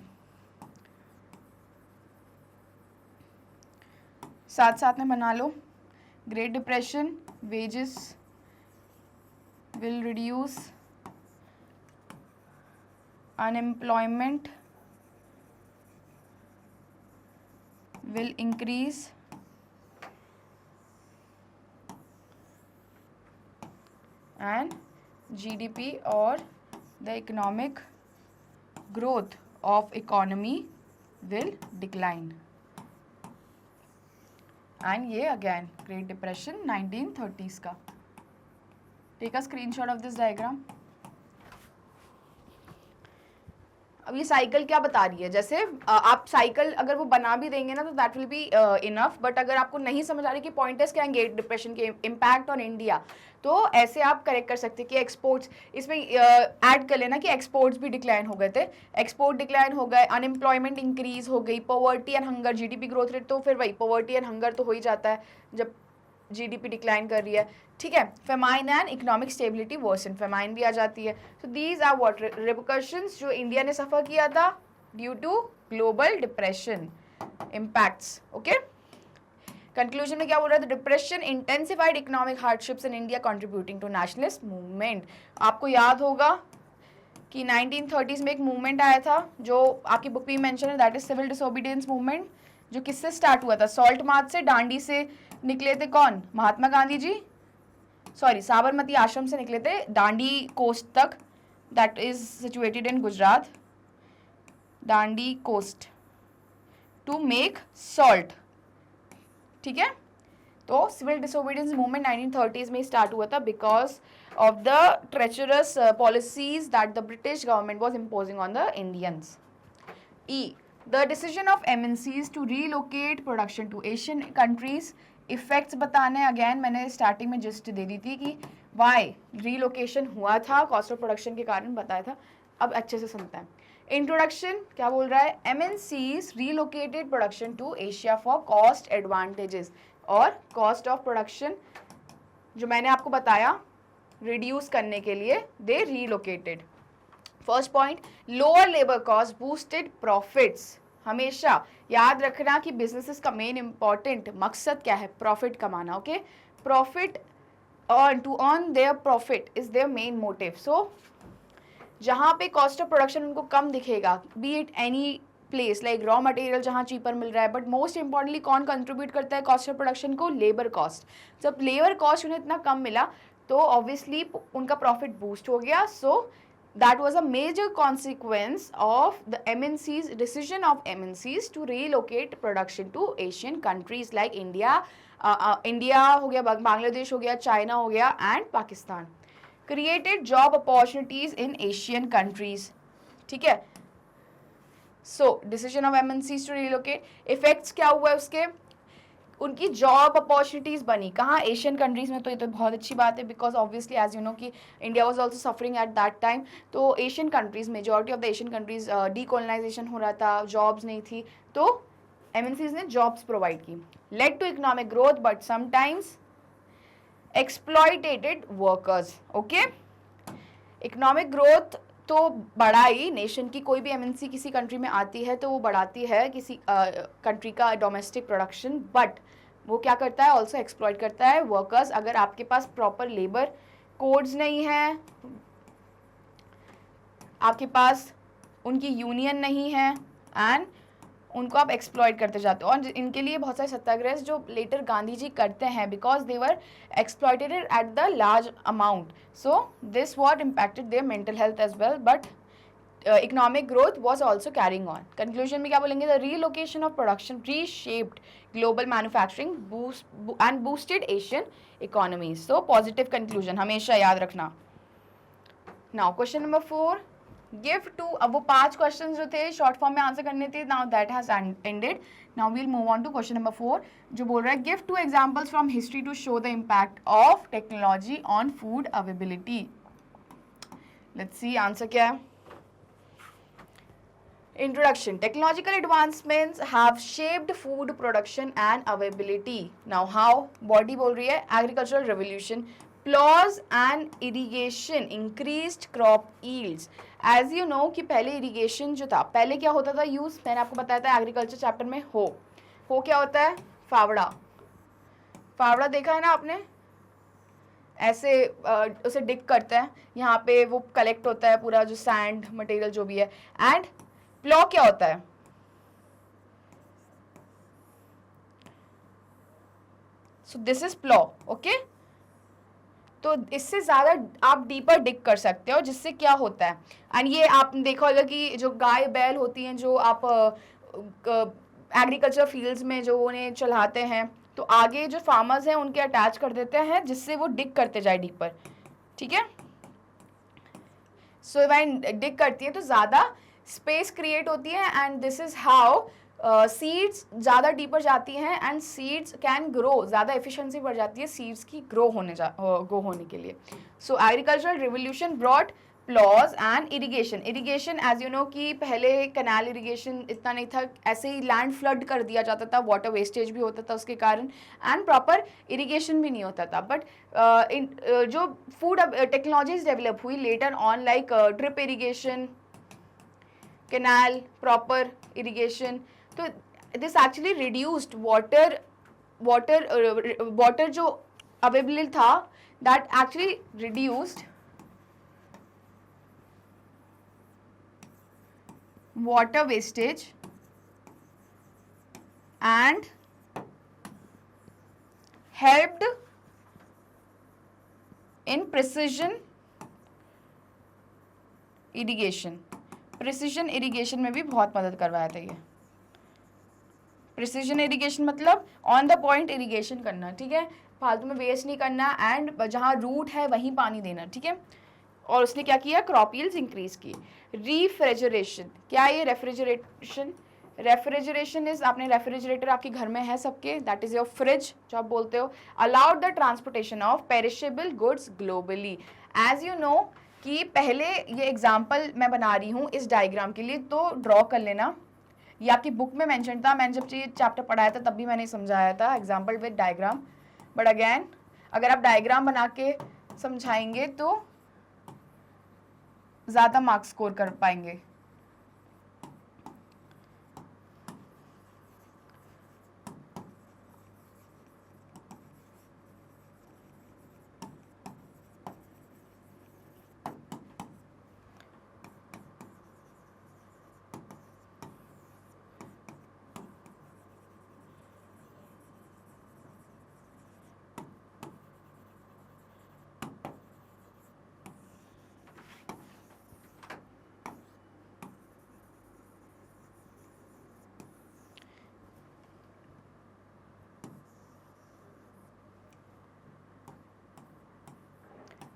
साथ साथ में बना लो, great depression, wages will reduce, unemployment will increase and GDP or the economic growth of economy will decline। and ये again Great Depression 1930s का। take a screenshot of this diagram। अब ये साइकिल क्या बता रही है? जैसे आप साइकिल अगर वो बना भी देंगे ना तो that will be enough, but अगर आपको नहीं समझ आ रही कि पॉइंटर्स क्या है ग्रेट डिप्रेशन के इम्पैक्ट ऑन इंडिया, तो ऐसे आप करेक्ट कर सकते हैं कि एक्सपोर्ट्स इसमें ऐड कर लेना कि एक्सपोर्ट्स भी डिक्लाइन हो गए थे, एक्सपोर्ट डिक्लाइन हो गए, अनएम्प्लॉयमेंट इंक्रीज हो गई, poverty and hunger, GDP growth rate तो फिर वही पॉवर्टी एंड हंगर तो हो ही जाता है जब जीडीपी डिक्लाइन कर रही है, ठीक है। Famine and economic stability worsen, famine भी आ जाती है। So these are what repercussions जो इंडिया ने सफर किया था due to global depression impacts. Okay, conclusion में क्या बोल रहा था? Depression intensified economic hardships in India contributing to nationalist movement. आपको याद होगा कि 1930s में एक मूवमेंट आया था जो आपकी बुक में मेंशन है, that is civil disobedience movement, जो किससे स्टार्ट हुआ था? सॉल्ट मार्च से, दांडी से निकले थे कौन? महात्मा गांधी जी, सॉरी साबरमती आश्रम से निकले थे दांडी कोस्ट तक, that is situated in Gujarat, Dandi coast, to make salt. ठीक है, तो सिविल डिसोबीडियंस मूवमेंट 1930s में स्टार्ट हुआ था because of the treacherous policies that the British government was imposing on the Indians. ई, the decision of MNCs to relocate production to Asian countries, effects बताने, again मैंने starting में just दे दी थी कि वाई रीलोकेशन हुआ था, कॉस्ट ऑफ प्रोडक्शन के कारण बताया था। अब अच्छे से सुनते हैं। इंट्रोडक्शन क्या बोल रहा है? MNCs relocated production to Asia for cost advantages, और कॉस्ट ऑफ प्रोडक्शन जो मैंने आपको बताया रिड्यूस करने के लिए they relocated. First point, lower labour cost boosted profits. हमेशा याद रखना कि बिजनेसेस का मेन इंपॉर्टेंट मकसद क्या है? प्रॉफिट कमाना। Okay, profit, to earn their profit is their main motive. So जहाँ पे कॉस्ट ऑफ प्रोडक्शन उनको कम दिखेगा, be it any place like raw material जहाँ चीपर मिल रहा है, बट मोस्ट इंपॉर्टेंटली कौन कंट्रीब्यूट करता है कॉस्ट ऑफ प्रोडक्शन को? Labour cost. जब लेबर कॉस्ट उन्हें इतना कम मिला तो ऑब्वियसली उनका प्रॉफिट बूस्ट हो गया। So that was a major consequence of the MNC's decision of MNC's to relocate production to Asian countries like India हो गया, बांग्लादेश हो गया, चाइना हो गया and Pakistan. Created job opportunities in Asian countries. ठीक है, so decision of MNCs to relocate, effects क्या हुआ है उसके? उनकी जॉब अपॉर्चुनिटीज बनी कहाँ? एशियन कंट्रीज में। तो ये तो बहुत अच्छी बात है because obviously as you know कि India was also suffering at that time. तो Asian countries, majority of the Asian countries decolonisation हो रहा था, जॉब्स नहीं थी, तो MNCs ने जॉब्स प्रोवाइड की। Led to economic growth but sometimes exploitated workers. Okay, economic growth तो बढ़ाई नेशन की, कोई भी MNC किसी कंट्री में आती है तो वो बढ़ाती है किसी कंट्री का डोमेस्टिक प्रोडक्शन, बट वो क्या करता है? ऑल्सो एक्सप्लॉयट करता है वर्कर्स। अगर आपके पास प्रॉपर लेबर कोड्स नहीं है, आपके पास उनकी यूनियन नहीं है, एंड उनको आप एक्सप्लॉयट करते जाते हो। और इनके लिए बहुत सारे सत्याग्रह जो लेटर गांधी जी करते हैं because they were exploited at the large amount. So this what impacted their mental health as well, but economic growth was also carrying on. Conclusion में क्या बोलेंगे? The relocation of production reshaped global manufacturing and boosted Asian economies. So positive conclusion हमेशा याद रखना। Now question number 4, give two, अब वो 5 question जो थे शॉर्ट फॉर्म में आंसर करने थे, now that has ended. Now we'll move on to question number 4 जो बोल रहा है give 2 examples from history to show the impact of technology on food availability. Let's see answer क्या है। Introduction. Technological advancements have shaped food production and availability. Now how? Body बोल रही है agricultural revolution, plows and irrigation increased crop yields. As you know कि पहले irrigation जो था, पहले क्या होता था यूज? मैंने आपको बताया था एग्रीकल्चर चैप्टर में। हो क्या होता है? फावड़ा। फावड़ा देखा है ना आपने? ऐसे उसे डिग करते हैं, यहाँ पे वो कलेक्ट होता है पूरा जो सैंड मटेरियल जो भी है। एंड प्लॉ क्या होता है? सो दिस इज प्लॉ। ओके, तो इससे ज्यादा आप डीपर डिग कर सकते हो, जिससे क्या होता है, एंड ये आपने देखा होगा कि जो गाय बैल होती हैं जो आप एग्रीकल्चर फील्ड्स में जो उन्हें चलाते हैं, तो आगे जो फार्मर्स हैं उनके अटैच कर देते हैं जिससे वो डिग करते जाए डीपर। ठीक है, सो व्हेन डिग करती है तो ज़्यादा स्पेस क्रिएट होती है, and this is how seeds ज़्यादा डीपर जाती हैं एंड सीड्स कैन ग्रो, ज़्यादा एफिशिएंसी बढ़ जाती है सीड्स की ग्रो होने के लिए। So agricultural revolution brought ploughs and irrigation. Irrigation as you know कि पहले कैनाल इरिगेशन इतना नहीं था, ऐसे ही लैंड फ्लड कर दिया जाता था, वाटर वेस्टेज भी होता था उसके कारण, एंड प्रॉपर इरिगेशन भी नहीं होता था। बट जो फूड टेक्नोलॉजीज डेवलप हुई later on like drip irrigation, canal, proper irrigation, तो दिस एक्चुअली रिड्यूस्ड वाटर जो अवेलेबल था, that actually reduced water wastage and helped in precision irrigation. Precision irrigation में भी बहुत मदद करवाया था ये. प्रिसीजन इरीगेशन मतलब ऑन द पॉइंट इरीगेशन करना, ठीक है, फालतू में वेस्ट नहीं करना एंड जहाँ रूट है वहीं पानी देना, ठीक है. और उसने क्या किया, क्रॉप यील्ड्स इंक्रीज की. रेफ्रिजरेशन, क्या ये रेफ्रिजरेशन? रेफ्रिजरेशन इज, आपने रेफ्रिजरेटर आपके घर में है सबके, दैट इज योर फ्रिज जो आप बोलते हो. Allowed the transportation of perishable goods globally. As you know कि पहले ये एग्जाम्पल मैं बना रही हूँ इस डायग्राम के लिए, तो ड्रॉ कर लेना. ये आपकी बुक में मेंशन था, मैंने जब ये चैप्टर पढ़ाया था तब भी मैंने समझाया था example with diagram. But again अगर आप डायग्राम बना के समझाएंगे तो ज़्यादा मार्क्स स्कोर कर पाएंगे.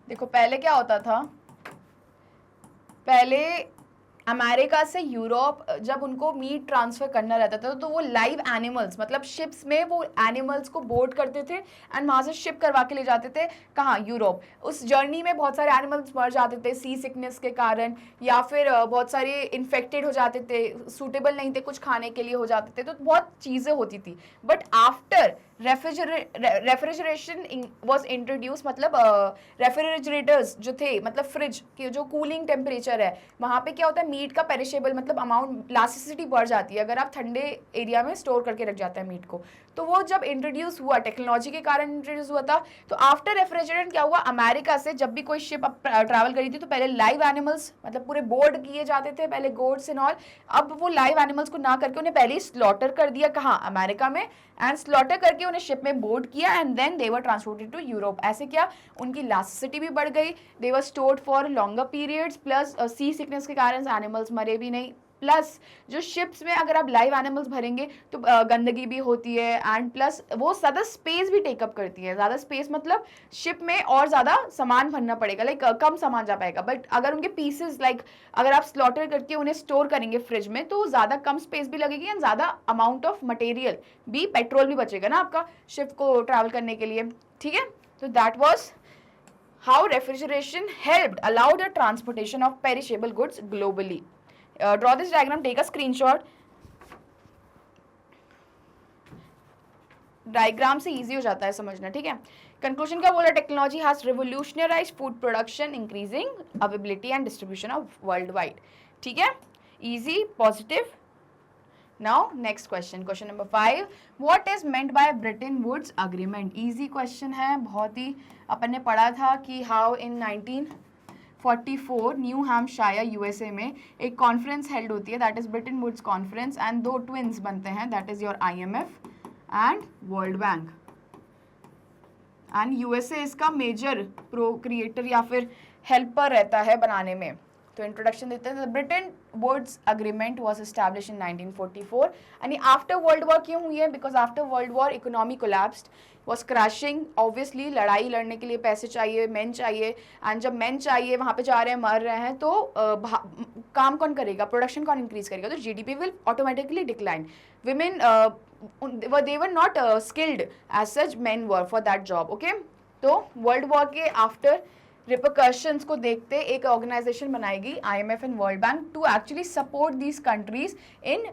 देखो पहले क्या होता था, पहले अमेरिका से यूरोप जब उनको मीट ट्रांसफ़र करना रहता था तो वो लाइव एनिमल्स, मतलब शिप्स में वो एनिमल्स को बोर्ड करते थे एंड वहाँ से शिप करवा के ले जाते थे. कहाँ? यूरोप. उस जर्नी में बहुत सारे एनिमल्स मर जाते थे सी सिकनेस के कारण, या फिर बहुत सारे इन्फेक्टेड हो जाते थे, सूटेबल नहीं थे कुछ खाने के लिए हो जाते थे, तो बहुत चीज़ें होती थी. But after refrigeration was introduce, मतलब रेफ्रिजरेटर्स जो थे, मतलब फ्रिज के जो कूलिंग टेम्परेचर है वहाँ पे क्या होता है, मीट का पेरिशेबल मतलब अमाउंट, इलास्टिसिटी बढ़ जाती है अगर आप ठंडे एरिया में स्टोर करके रख जाते हैं मीट को. तो वो जब इंट्रोड्यूस हुआ, टेक्नोलॉजी के कारण इंट्रोड्यूस हुआ था. तो आफ्टर रेफ्रिजरेशन क्या हुआ, अमेरिका से जब भी कोई शिप ट्रैवल करी थी तो पहले लाइव एनिमल्स, मतलब पूरे बोर्ड किए जाते थे पहले, गोड्स एंड ऑल. अब वो लाइव एनिमल्स को ना करके उन्हें पहले ही स्लॉटर कर दिया. कहाँ? अमेरिका में. एंड स्लॉटर करके उन्हें शिप में बोर्ड किया and then they were transported to Europe. ऐसे क्या, उनकी इलास्टिसिटी भी बढ़ गई, they were stored for longer periods, plus sea sickness के कारण एनिमल्स मरे भी नहीं. प्लस जो शिप्स में अगर आप लाइव एनिमल्स भरेंगे तो गंदगी भी होती है, एंड प्लस वो ज़्यादा स्पेस भी टेकअप करती है. ज़्यादा स्पेस मतलब शिप में और ज़्यादा सामान भरना पड़ेगा, लाइक कम सामान जा पाएगा. बट अगर उनके पीसेस, लाइक अगर आप स्लॉटर करके उन्हें स्टोर करेंगे फ्रिज में तो ज़्यादा कम स्पेस भी लगेगी एंड ज़्यादा अमाउंट ऑफ मटेरियल भी, पेट्रोल भी बचेगा ना आपका शिप को ट्रैवल करने के लिए, ठीक है. तो that was how refrigeration helped allow the transportation of perishable goods globally. Draw this diagram, take a screenshot. Diagram से इजी हो जाता है समझना, ठीक है. कंक्लूजन क्या बोला, technology has revolutionised food production, increasing availability and distribution of worldwide. ठीक है, easy, positive. Now next question, question number 5. What is meant by Bretton Woods Agreement? Easy question है, बहुत ही. अपन ने पढ़ा था कि how in 1944 New Hampshire USA में एक कॉन्फ्रेंस हेल्ड होती है, that is Bretton Woods conference, and दो ट्विंस बनते हैं, that is your IMF and World Bank. And USA इसका मेजर प्रो क्रिएटर या फिर हेल्पर रहता है बनाने में. तो इंट्रोडक्शन देते हैं. Bretton Woods agreement was establish in 1944. यानी आफ्टर वर्ल्ड वॉर क्यों हुई है, because after world war economy collapsed, was crashing. Obviously लड़ाई लड़ने के लिए पैसे चाहिए, मेन चाहिए, एंड जब मेन चाहिए वहाँ पे जा रहे हैं, मर रहे हैं, तो काम कौन करेगा, प्रोडक्शन कौन इंक्रीज करेगा, तो GDP will automatically decline. Women they were not skilled as such, men were for that job. okay, तो वर्ल्ड वॉर के आफ्टर रिपरकशंस को देखते एक ऑर्गेनाइजेशन बनाएगी, IMF and World Bank, to actually support these countries in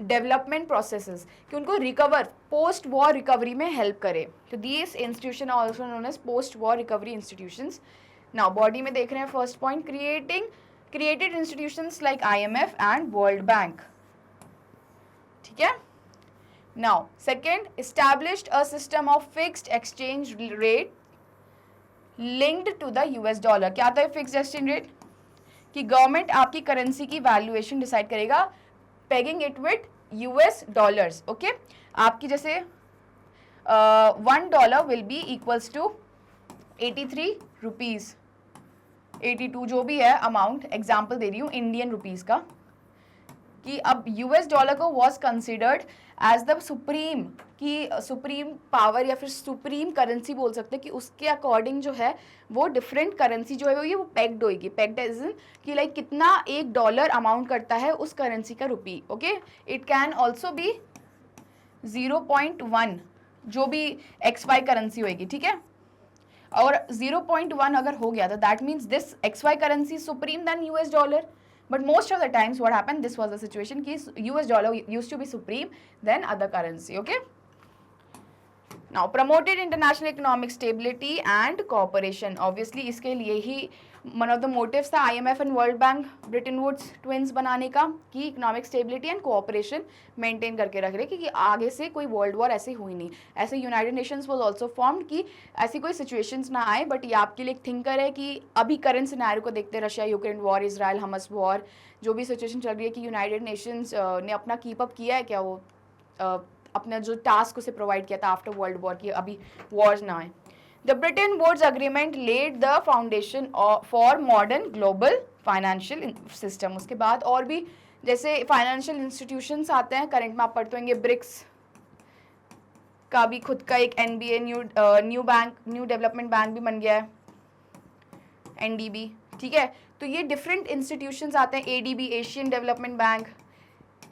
development processes, कि उनको recover, post war recovery में help करे. तो these institution are also known as post war recovery institutions. Now body में देख रहे हैं first point, created institutions like IMF and World Bank. ठीक है. Now, second, established a system of fixed exchange rate linked to the US dollar. क्या था fixed exchange rate, कि government आपकी करेंसी की वैल्यूएशन डिसाइड करेगा pegging it with US dollars. Okay, आपकी जैसे $1 will be equals to 83 rupees, 82 जो भी है अमाउंट, एग्जाम्पल दे रही हूँ इंडियन रुपीज़ का, कि अब यूएस डॉलर को was considered as the supreme, कि सुप्रीम पावर या फिर सुप्रीम करेंसी बोल सकते हैं, कि उसके अकॉर्डिंग जो है वो डिफरेंट करेंसी जो है वो पेग्ड होगी। पेग्ड एज इन कि लाइक कितना $1 अमाउंट करता है उस करेंसी का rupee. Okay, it can also be 0.1 जो भी XY करेंसी होगी, ठीक है, और 0.1 अगर हो गया तो that means this XY currency supreme than US dollar. But most of the times what happened, this was the situation कि US dollar used to be supreme than other currency. Okay. Now promoted international economic stability and cooperation. Obviously इसके लिए ही one of the motives था IMF and World Bank Bretton Woods twins बनाने का, कि economic stability and cooperation maintain करके रख रहे, क्योंकि आगे से कोई world war ऐसे हुई नहीं। ऐसे United Nations was also formed कि ऐसी कोई situations ना आए। बट ये आपके लिए एक थिंकर है कि अभी करंट सिनेरियो को देखते, रशिया यूक्रेन वॉर, इसराइल हमस वॉर, जो भी सिचुएशन चल रही है, कि यूनाइटेड नेशंस ने अपना कीप अप किया है क्या, वो अपना जो टास्क उसे प्रोवाइड किया था आफ्टर वर्ल्ड वॉर, की अभी वॉर्स ना आए। The Bretton Woods agreement laid the foundation for modern global financial system. उसके बाद और भी जैसे फाइनेंशियल इंस्टीट्यूशंस आते हैं, करंट में आप पढ़ते होंगे ब्रिक्स का भी खुद का एक NBA new bank, new development bank भी बन गया है, NDB, ठीक है। तो ये डिफरेंट इंस्टीट्यूशंस आते हैं, ADB Asian development bank,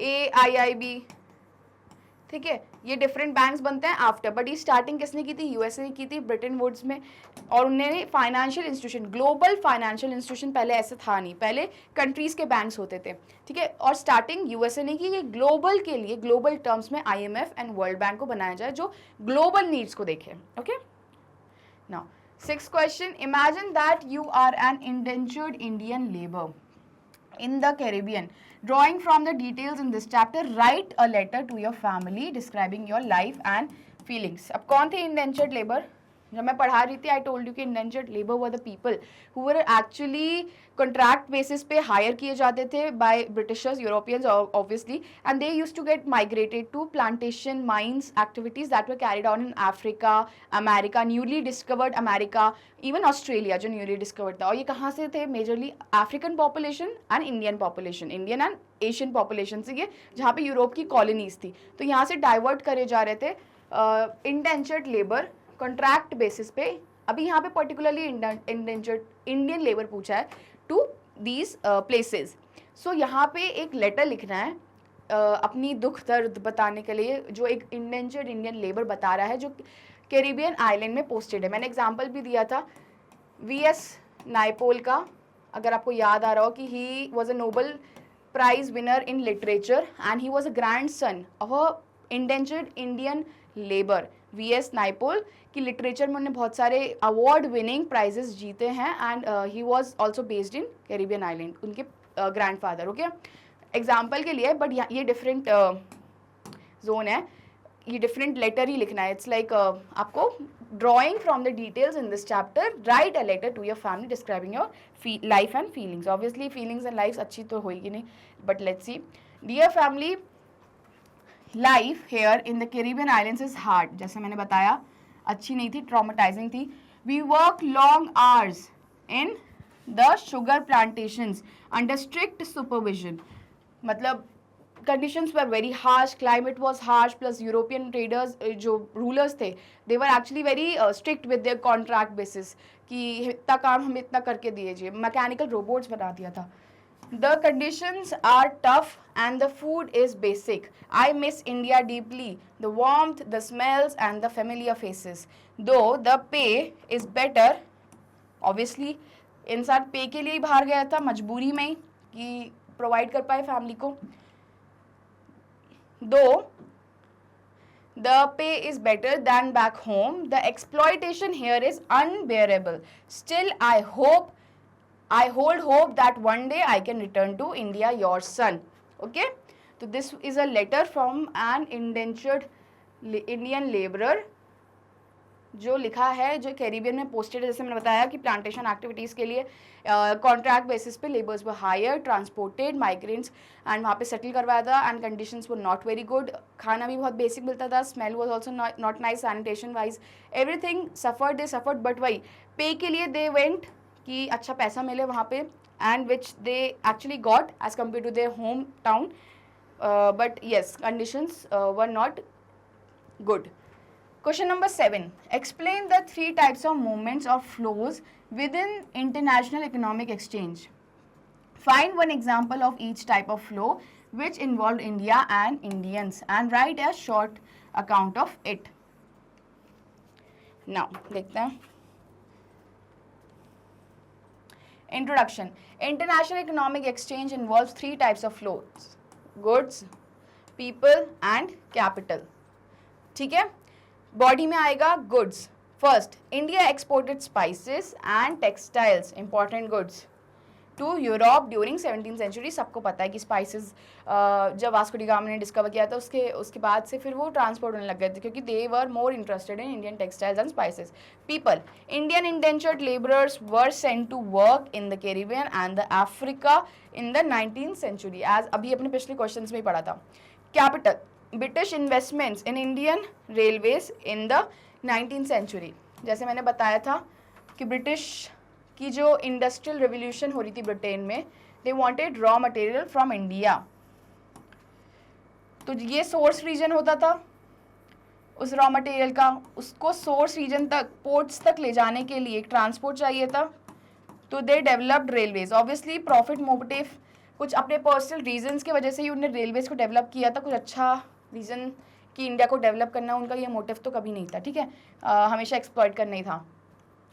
AIIB, ठीक है, ये डिफरेंट बैंक्स बनते हैं आफ्टर। बट ये स्टार्टिंग किसने की थी, यूएसए ने की थी, ब्रिटेन वुड्स में। और उन्होंने financial institution, global financial institution पहले ऐसे था नहीं, पहले कंट्रीज के बैंक्स होते थे, ठीक है। और स्टार्टिंग यूएसए ने की कि ग्लोबल के लिए, ग्लोबल टर्म्स में IMF एंड वर्ल्ड बैंक को बनाया जाए जो ग्लोबल नीड्स को देखे। Okay, now 6th question, imagine that you are an indentured Indian labor in the Caribbean. Drawing from the details in this chapter, write a letter to your family describing your life and feelings. अब कौन थे indentured labor? जब मैं पढ़ा रही थी, I told you कि indentured labour were the people who were actually contract basis पे हायर किए जाते थे by Britishers, Europeans obviously, and they used to get migrated to plantation mines activities that were carried on in Africa, America, newly discovered America, even Australia जो newly discovered था। और ये कहाँ से थे, majorly African population and Indian population, Indian and Asian population से, ये जहाँ पे यूरोप की कॉलोनीज थी। तो यहाँ से डाइवर्ट करे जा रहे थे इंडेंचर्ड लेबर कॉन्ट्रैक्ट बेसिस पे। अभी यहाँ पे पर्टिकुलरली इंडेंचर्ड इंडियन लेबर पूछा है टू दीज प्लेसेस। सो यहाँ पे एक लेटर लिखना है अपनी दुख दर्द बताने के लिए, जो एक इंडेंचर्ड इंडियन लेबर बता रहा है जो कैरिबियन आइलैंड में पोस्टेड है। मैंने एग्जांपल भी दिया था VS नाइपोल का, अगर आपको याद आ रहा हो, कि he was a Nobel prize winner in literature and he was a grandson of a indentured Indian labour. VS Naipaul की लिटरेचर में उन्होंने बहुत सारे अवार्ड विनिंग प्राइजेस जीते हैं and he was also based in Caribbean island, उनके grandfather. Okay, example के लिए, बट ये डिफरेंट जोन है, ये डिफरेंट लेटर ही लिखना है। इट्स लाइक आपको drawing from the details in this chapter, write a letter to your family describing your life and feelings. Obviously feelings and life अच्छी तो होगी नहीं, but let's see. Dear family, life here in the Caribbean islands is hard, जैसे मैंने बताया अच्छी नहीं थी, ट्रॉमेटाइजिंग थी। We work long hours in the sugar plantations under strict supervision, मतलब conditions were very harsh, climate was harsh, plus European traders जो rulers थे they were actually very strict with their contract basis, कि इतना काम हमें इतना करके दीजिए, मैकेनिकल रोबोट्स बना दिया था। The conditions are tough and the food is basic. I miss India deeply. The warmth, the smells and the familiar faces. Though the pay is better, obviously इंसान पे के लिए बाहर गया था मजबूरी में ही कि प्रोवाइड कर पाए फैमिली को। Though the pay is better than back home, the exploitation here is unbearable. Still, I hold hope that one day I can return to India, your son. Okay, so this is a letter from an indentured Indian laborer जो लिखा है, जो Caribbean में posted है, जैसे मैंने बताया कि प्लांटेशन एक्टिविटीज़ के लिए कॉन्ट्रैक्ट बेसिस पे labours were hire, transported migrants and वहाँ पे सेटल करवाया था, and conditions were not very good, खाना भी बहुत बेसिक मिलता था, smell was also not nice, sanitation wise everything suffered, they suffered, but वही पे के लिए दे वेंट कि अच्छा पैसा मिले वहाँ पे, and which they actually got as compare to their home town, but yes conditions were not good. Question number 7. Explain the 3 types of movements or flows within international economic exchange. Find one example of each type of flow which involved India and Indians and write a short account of it. Now, देखते हैं. Introduction. International economic exchange involves 3 types of flows: goods, people and capital. ठीक है, body में आएगा goods. First, India exported spices and textiles, important goods, to Europe during 17th century. सबको पता है कि स्पाइसेस जब वास्को डी गामा ने डिस्कवर किया था उसके बाद से फिर वो ट्रांसपोर्ट होने लग गए थे, क्योंकि they were more interested in Indian textiles and spices. People, Indian indentured labourers were sent to work in the Caribbean and the Africa in the 19th century, as अभी अपने पिछले क्वेश्चन में ही पढ़ा था. Capital, British investments in Indian railways in the 19th century. जैसे मैंने बताया था कि ब्रिटिश की जो इंडस्ट्रियल रेवोल्यूशन हो रही थी ब्रिटेन में, they wanted raw material from India. तो ये सोर्स रीजन होता था उस रॉ मटेरियल का, उसको सोर्स रीजन तक, पोर्ट्स तक ले जाने के लिए ट्रांसपोर्ट चाहिए था. तो they developed railways. Obviously profit motive, कुछ अपने पर्सनल रीजंस की वजह से ही उन्होंने रेलवेज को डेवलप किया था. कुछ अच्छा रीज़न कि इंडिया को डेवलप करना, उनका ये मोटिव तो कभी नहीं था. ठीक है, हमेशा एक्सप्लॉइट करना ही था.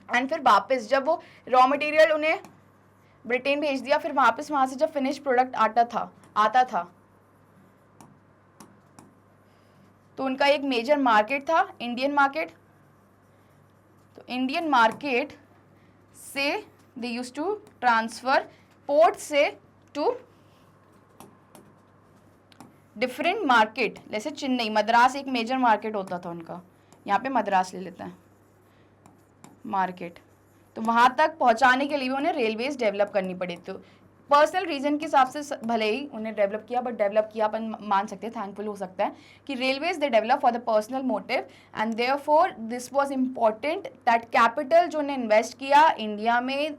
एंड फिर वापस जब वो रॉ मटेरियल उन्हें ब्रिटेन भेज दिया, फिर वापस वहाँ से जब फिनिश प्रोडक्ट आता था तो उनका एक मेजर मार्केट था इंडियन मार्केट. तो इंडियन मार्केट से they used to transfer port से टू डिफरेंट मार्केट. जैसे चेन्नई, मद्रास एक मेजर मार्केट होता था उनका, यहाँ पे मद्रास ले लेते हैं मार्केट. तो वहाँ तक पहुँचाने के लिए भी उन्हें रेलवेज डेवलप करनी पड़ी. तो पर्सनल रीजन के हिसाब से भले ही उन्हें डेवलप किया, बट डेवलप किया अपन मान सकते हैं, थैंकफुल हो सकता है कि railways they develop for the personal motive, and therefore this was important that capital जो उन्हें इन्वेस्ट किया इंडिया में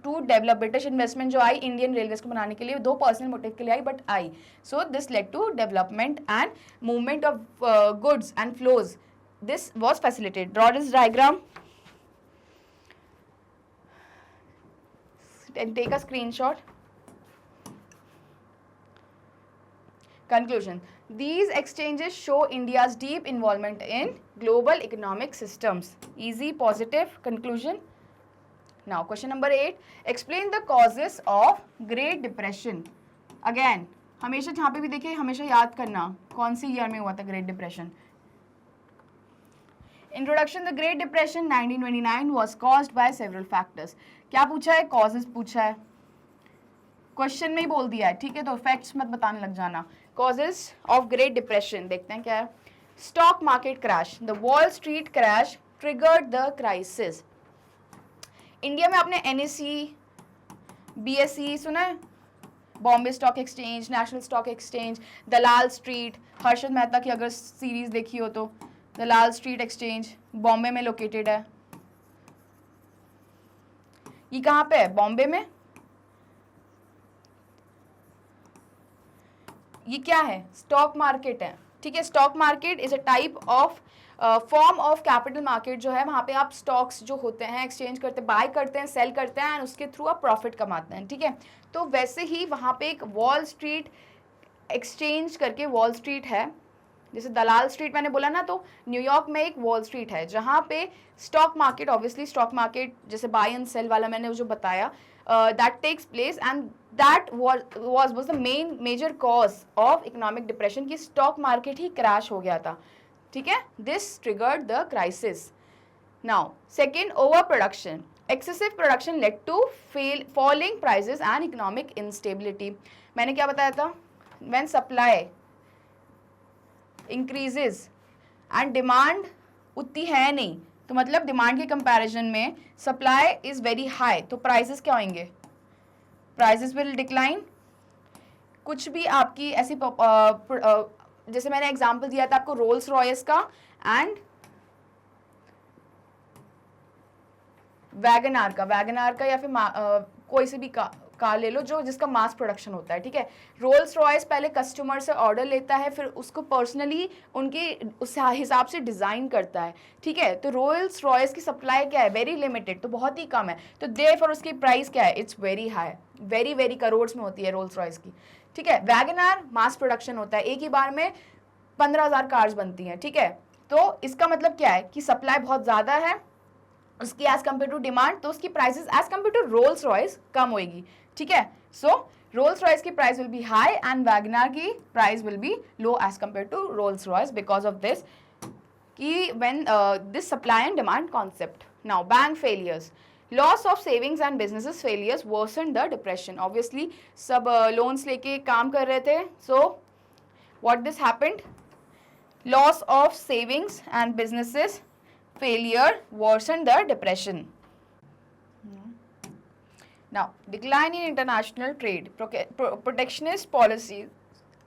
टू डेवलप, ब्रिटिश इन्वेस्टमेंट जो आई इंडियन रेलवेज को बनाने के लिए, दो पर्सनल मोटिव के लिए आई, बट आई. So this led to development and movement of goods and flows. This was facilitated. Draw this diagram and take a screenshot. Conclusion. These exchanges show India's deep involvement in global economic systems. Easy, positive conclusion. Now, question number 8. Explain the causes of Great Depression. Again, हमेशा जहाँ पे भी देखे हमेशा याद करना कौन सी year में हुआ था great depression. Introduction. The Great Depression 1929 was caused by several factors. क्या पूछा है? Causes पूछा है, क्वेश्चन में ही बोल दिया है. ठीक है, तो फैक्ट्स मत बताने लग जाना. Causes of Great Depression देखते हैं क्या है. Stock market crash. The Wall Street crash triggered the crisis. India में आपने NSE, BSE सुना है, Bombay stock exchange, national stock exchange, Dalal street, Harshad Mehta की अगर सीरीज देखी हो तो दलाल स्ट्रीट एक्सचेंज बॉम्बे में लोकेटेड है. ये कहाँ पे है? बॉम्बे में. ये क्या है? स्टॉक मार्केट है. ठीक है, stock market is a type of form of capital market जो है, वहाँ पे आप स्टॉक्स जो होते हैं एक्सचेंज करते हैं, बाय करते हैं, सेल करते हैं, एंड उसके थ्रू आप प्रॉफिट कमाते हैं. ठीक है, तो वैसे ही वहाँ पे एक वॉल स्ट्रीट एक्सचेंज करके वॉल स्ट्रीट है. जैसे दलाल स्ट्रीट मैंने बोला ना, तो न्यूयॉर्क में एक वॉल स्ट्रीट है जहाँ पे stock market, obviously stock market जैसे बाय एंड सेल वाला मैंने जो बताया, that takes place, and that was the major cause of economic depression कि स्टॉक मार्केट ही क्रैश हो गया था. ठीक है, this triggered the crisis. Now second, over production. Excessive production led to falling prices and economic instability. मैंने क्या बताया था? When supply increases and demand उतनी है नहीं, तो मतलब डिमांड के कंपैरिजन में सप्लाई इज वेरी हाई, तो प्राइसेस क्या होंगे, प्राइसेस विल डिक्लाइन। कुछ भी आपकी ऐसी जैसे मैंने एग्जांपल दिया था आपको रोल्स रॉयस का एंड वैगनार का या फिर कोई से भी कार ले लो जो जिसका मास प्रोडक्शन होता है, ठीक है। रोल्स रॉयस पहले कस्टमर से ऑर्डर लेता है, फिर उसको पर्सनली उनके उस हिसाब से डिज़ाइन करता है, ठीक है। तो रोल्स रॉयस की सप्लाई क्या है, वेरी लिमिटेड, तो बहुत ही कम है, तो देयरफॉर उसकी प्राइस क्या है, it's very high, very very crore में होती है रोल्स रॉयस की, ठीक है। वैगनार मास प्रोडक्शन होता है, एक ही बार में 15,000 कार्स बनती हैं, ठीक है। तो इसका मतलब क्या है कि सप्लाई बहुत ज़्यादा है उसकी एज कम्पेयर टू डिमांड, तो उसकी prices as compare to Rolls Royce कम होगी, ठीक है। सो रोल्स रॉयस की price will be high and WagonR की price will be low as compare to Rolls Royce because of this कि when this supply and demand concept. Now bank failures, loss of savings and businesses failures worsen the depression. Obviously सब loans लेके काम कर रहे थे, so what this happened, loss of savings and businesses failure worsened the depression. Now, decline in international trade, protectionist policies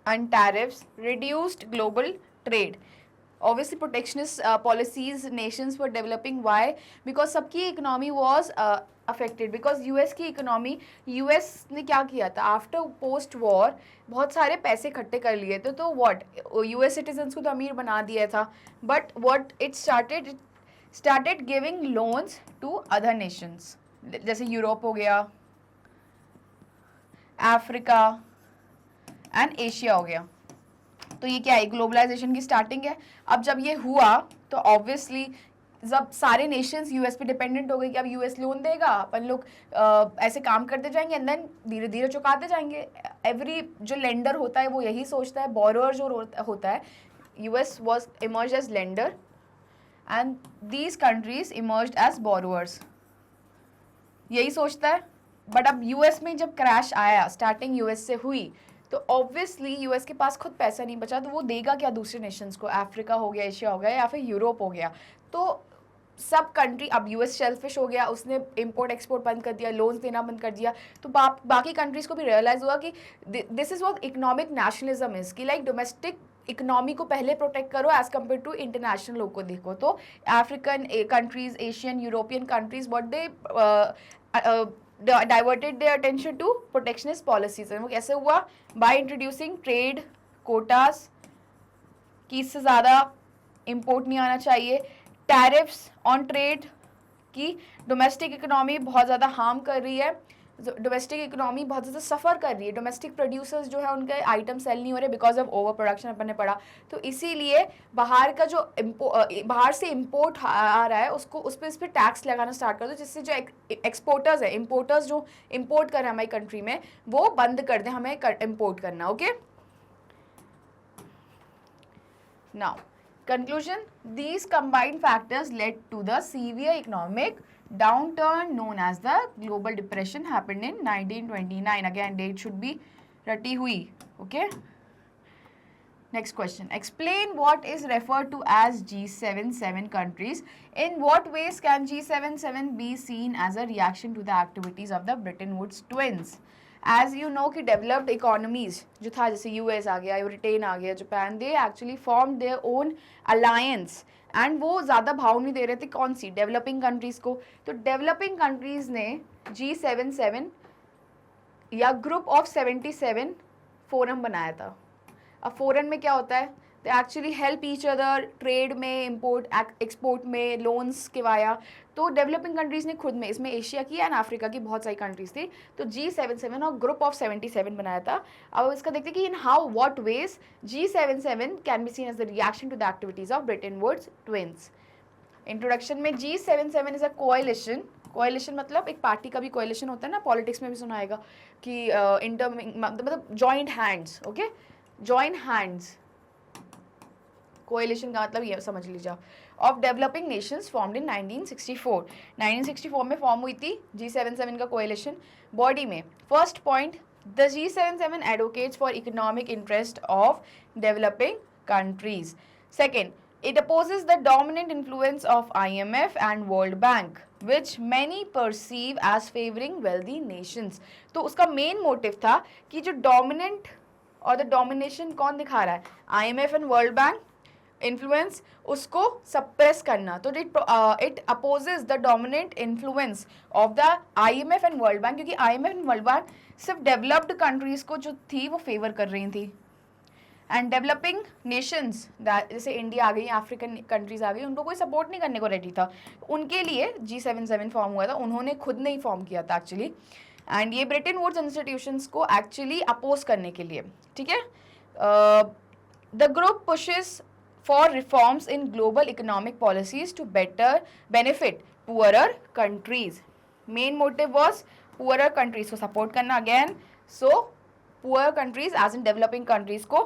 and tariffs reduced global trade. Obviously, protectionist policies nations were developing. Why? Because सबकी economy was affected. Because US की economy, US ने क्या किया था? After post war बहुत सारे पैसे इकट्ठे कर लिए थे, तो what? US citizens को तो अमीर बना दिया था. But what it started giving loans to other nations, जैसे यूरोप हो गया, अफ्रीका एंड एशिया हो गया। तो ये क्या है, ग्लोबलाइजेशन की स्टार्टिंग है। अब जब ये हुआ तो ऑब्वियसली जब सारे नेशंस यूएस पे डिपेंडेंट हो गए कि अब यूएस लोन देगा, अपन लोग ऐसे काम करते जाएंगे एंड देन धीरे धीरे चुकाते जाएंगे। एवरी जो लेंडर होता है वो यही सोचता है, बोरोअर जो होता है, US was emerged as lender and these countries emerged as borrowers, यही सोचता है। बट अब यूएस में जब क्रैश आया, स्टार्टिंग यूएस से हुई, तो ऑब्वियसली यूएस के पास खुद पैसा नहीं बचा, तो वो देगा क्या दूसरे नेशंस को, अफ्रीका हो गया, एशिया हो गया या फिर यूरोप हो गया। तो सब कंट्री, अब यूएस शेल्फिश हो गया, उसने इंपोर्ट एक्सपोर्ट बंद कर दिया, लोन्स देना बंद कर दिया, तो बाकी कंट्रीज को भी रियलाइज हुआ कि this is what economic nationalism is, कि लाइक डोमेस्टिक इकोनॉमी को पहले प्रोटेक्ट करो एज कम्पेयर टू इंटरनेशनल लोग को देखो। तो African countries, Asian, European countries, what they diverted their attention to protectionist policies. वो कैसे हुआ, बाय इंट्रोड्यूसिंग ट्रेड कोटास कि इससे ज़्यादा इम्पोर्ट नहीं आना चाहिए, टैरिफ्स ऑन ट्रेड की डोमेस्टिक इकोनॉमी बहुत ज़्यादा हार्म कर रही है, डोमेस्टिक इकोनॉमी बहुत ज़्यादा सफ़र कर रही है, डोमेस्टिक प्रोड्यूसर्स जो है उनके आइटम सेल नहीं हो रहे बिकॉज ऑफ ओवर प्रोडक्शन, अपन ने पढ़ा। तो इसीलिए बाहर का जो बाहर से इम्पोर्ट आ रहा है उसको उस पर टैक्स लगाना स्टार्ट कर दो, जिससे जो एक्सपोर्टर्स है, इम्पोर्टर्स जो इम्पोर्ट कर रहे हैं हमारी कंट्री में, वो बंद कर दें हमें इम्पोर्ट करना। Okay, now conclusion, these combined factors led to the severe economic downturn known as the global depression happened in 1929. again date should be rati hui. Okay, next question, explain what is referred to as G77 countries. In what ways can G77 be seen as a reaction to the activities of the Bretton Woods twins? As you know कि developed economies जो था, जैसे US आ गया, Britain आ गया, Japan, they actually form their own alliance and वो ज़्यादा भाव नहीं दे रहे थे कौन सी, डेवलपिंग कंट्रीज़ को। तो डेवलपिंग कंट्रीज़ ने G77 या ग्रुप ऑफ 77 फोरम बनाया था। अब फोरम में क्या होता है, they actually help each other trade में, इम्पोर्ट एक्सपोर्ट में, लोन्स के वाया। तो डेवलपिंग कंट्रीज़ ने खुद में, इसमें एशिया की एंड अफ्रीका की बहुत सारी कंट्रीज़ थी, तो G77 और ग्रुप ऑफ 77 बनाया था। अब इसका देखते हैं कि इन how what ways G77 can be seen as the reaction to the activities of Bretton Woods twins. Introduction में G77 is a coalition, coalition मतलब एक पार्टी का भी कोएलिशन होता है ना, पॉलिटिक्स में भी सुना आएगा कि मतलब joint hands. Okay, joint hands, coalition का मतलब ये समझ लीजिए, of developing Nations formed in 1964। 1964 में फॉर्म हुई थी G77 का कोएलिशन। बॉडी में first point, the G77 advocates for economic interest of developing countries. Second, It opposes the dominant influence of IMF and World Bank, which many perceive as favoring wealthy nations. तो उसका main motive था कि जो dominant और the domination कौन दिखा रहा है, IMF and World bank influence, उसको सप्रेस करना. तो it opposes the dominant influence of the IMF and World bank, क्योंकि IMF एंड वर्ल्ड बैंक सिर्फ डेवलप्ड कंट्रीज को जो थी वो फेवर कर रही थी, एंड डेवलपिंग नेशंस जैसे इंडिया आ गई, अफ्रीकन कंट्रीज आ गई, उनको कोई सपोर्ट नहीं करने को रेडी था. उनके लिए G77 फॉर्म हुआ था, उन्होंने खुद नहीं फॉर्म किया था एक्चुअली. एंड ये ब्रिटेन वुड्स इंस्टीट्यूशंस को एक्चुअली अपोज करने के लिए, ठीक है. The group pushes for reforms in global economic policies to better benefit poorer countries. Main motive was poorer countries को support करना again. So poorer countries as in developing countries को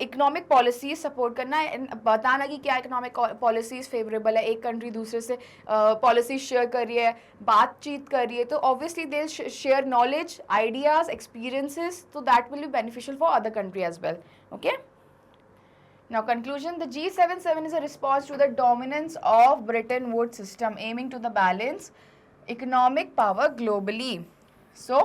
economic policies support करना है, बताना कि क्या economic policies favourable है, एक कंट्री दूसरे से पॉलिसीज शेयर कर रही है, बातचीत कर रही है, तो obviously they share knowledge, ideas, experiences, तो that will be beneficial for other country as well. Okay. Now conclusion, the G77 is a response to the dominance of Bretton Woods system aiming to the balance economic power globally. So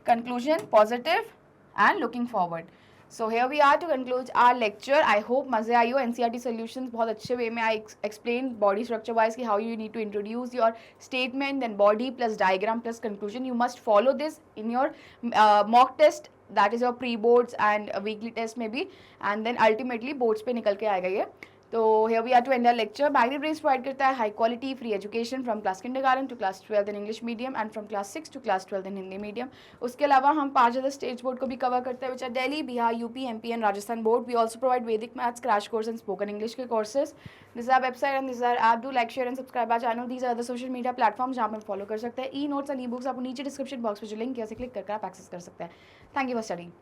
conclusion, positive and looking forward. So here we are to conclude our lecture. I hope मजे आई हो. NCERT solutions बहुत अच्छे वे में I explained body structure wise कि how you need to introduce your statement, then body plus diagram plus conclusion. You must follow this in your mock test, that is your pre-boards and weekly test maybe, and then ultimately boards पे निकल के आएगा ये. तो here we are to end our lecture. Magnet Brains provide करता है high quality free education from class kindergarten to class 12 in English medium and from class 6 to class 12 in Hindi medium. उसके अलावा हम 5 other state board को भी cover करते हैं, which are Delhi, Bihar, UP, MP and Rajasthan board. We also provide Vedic maths, crash course and spoken English के courses. This is our website and this is our app. Do like, share and subscribe our channel. These are the social media platforms जहाँ पे follow कर सकते हैं. E-notes and e-books आपको नीचे description box में जो link है उसे click करके आप access कर सकते हैं. Thank you for studying.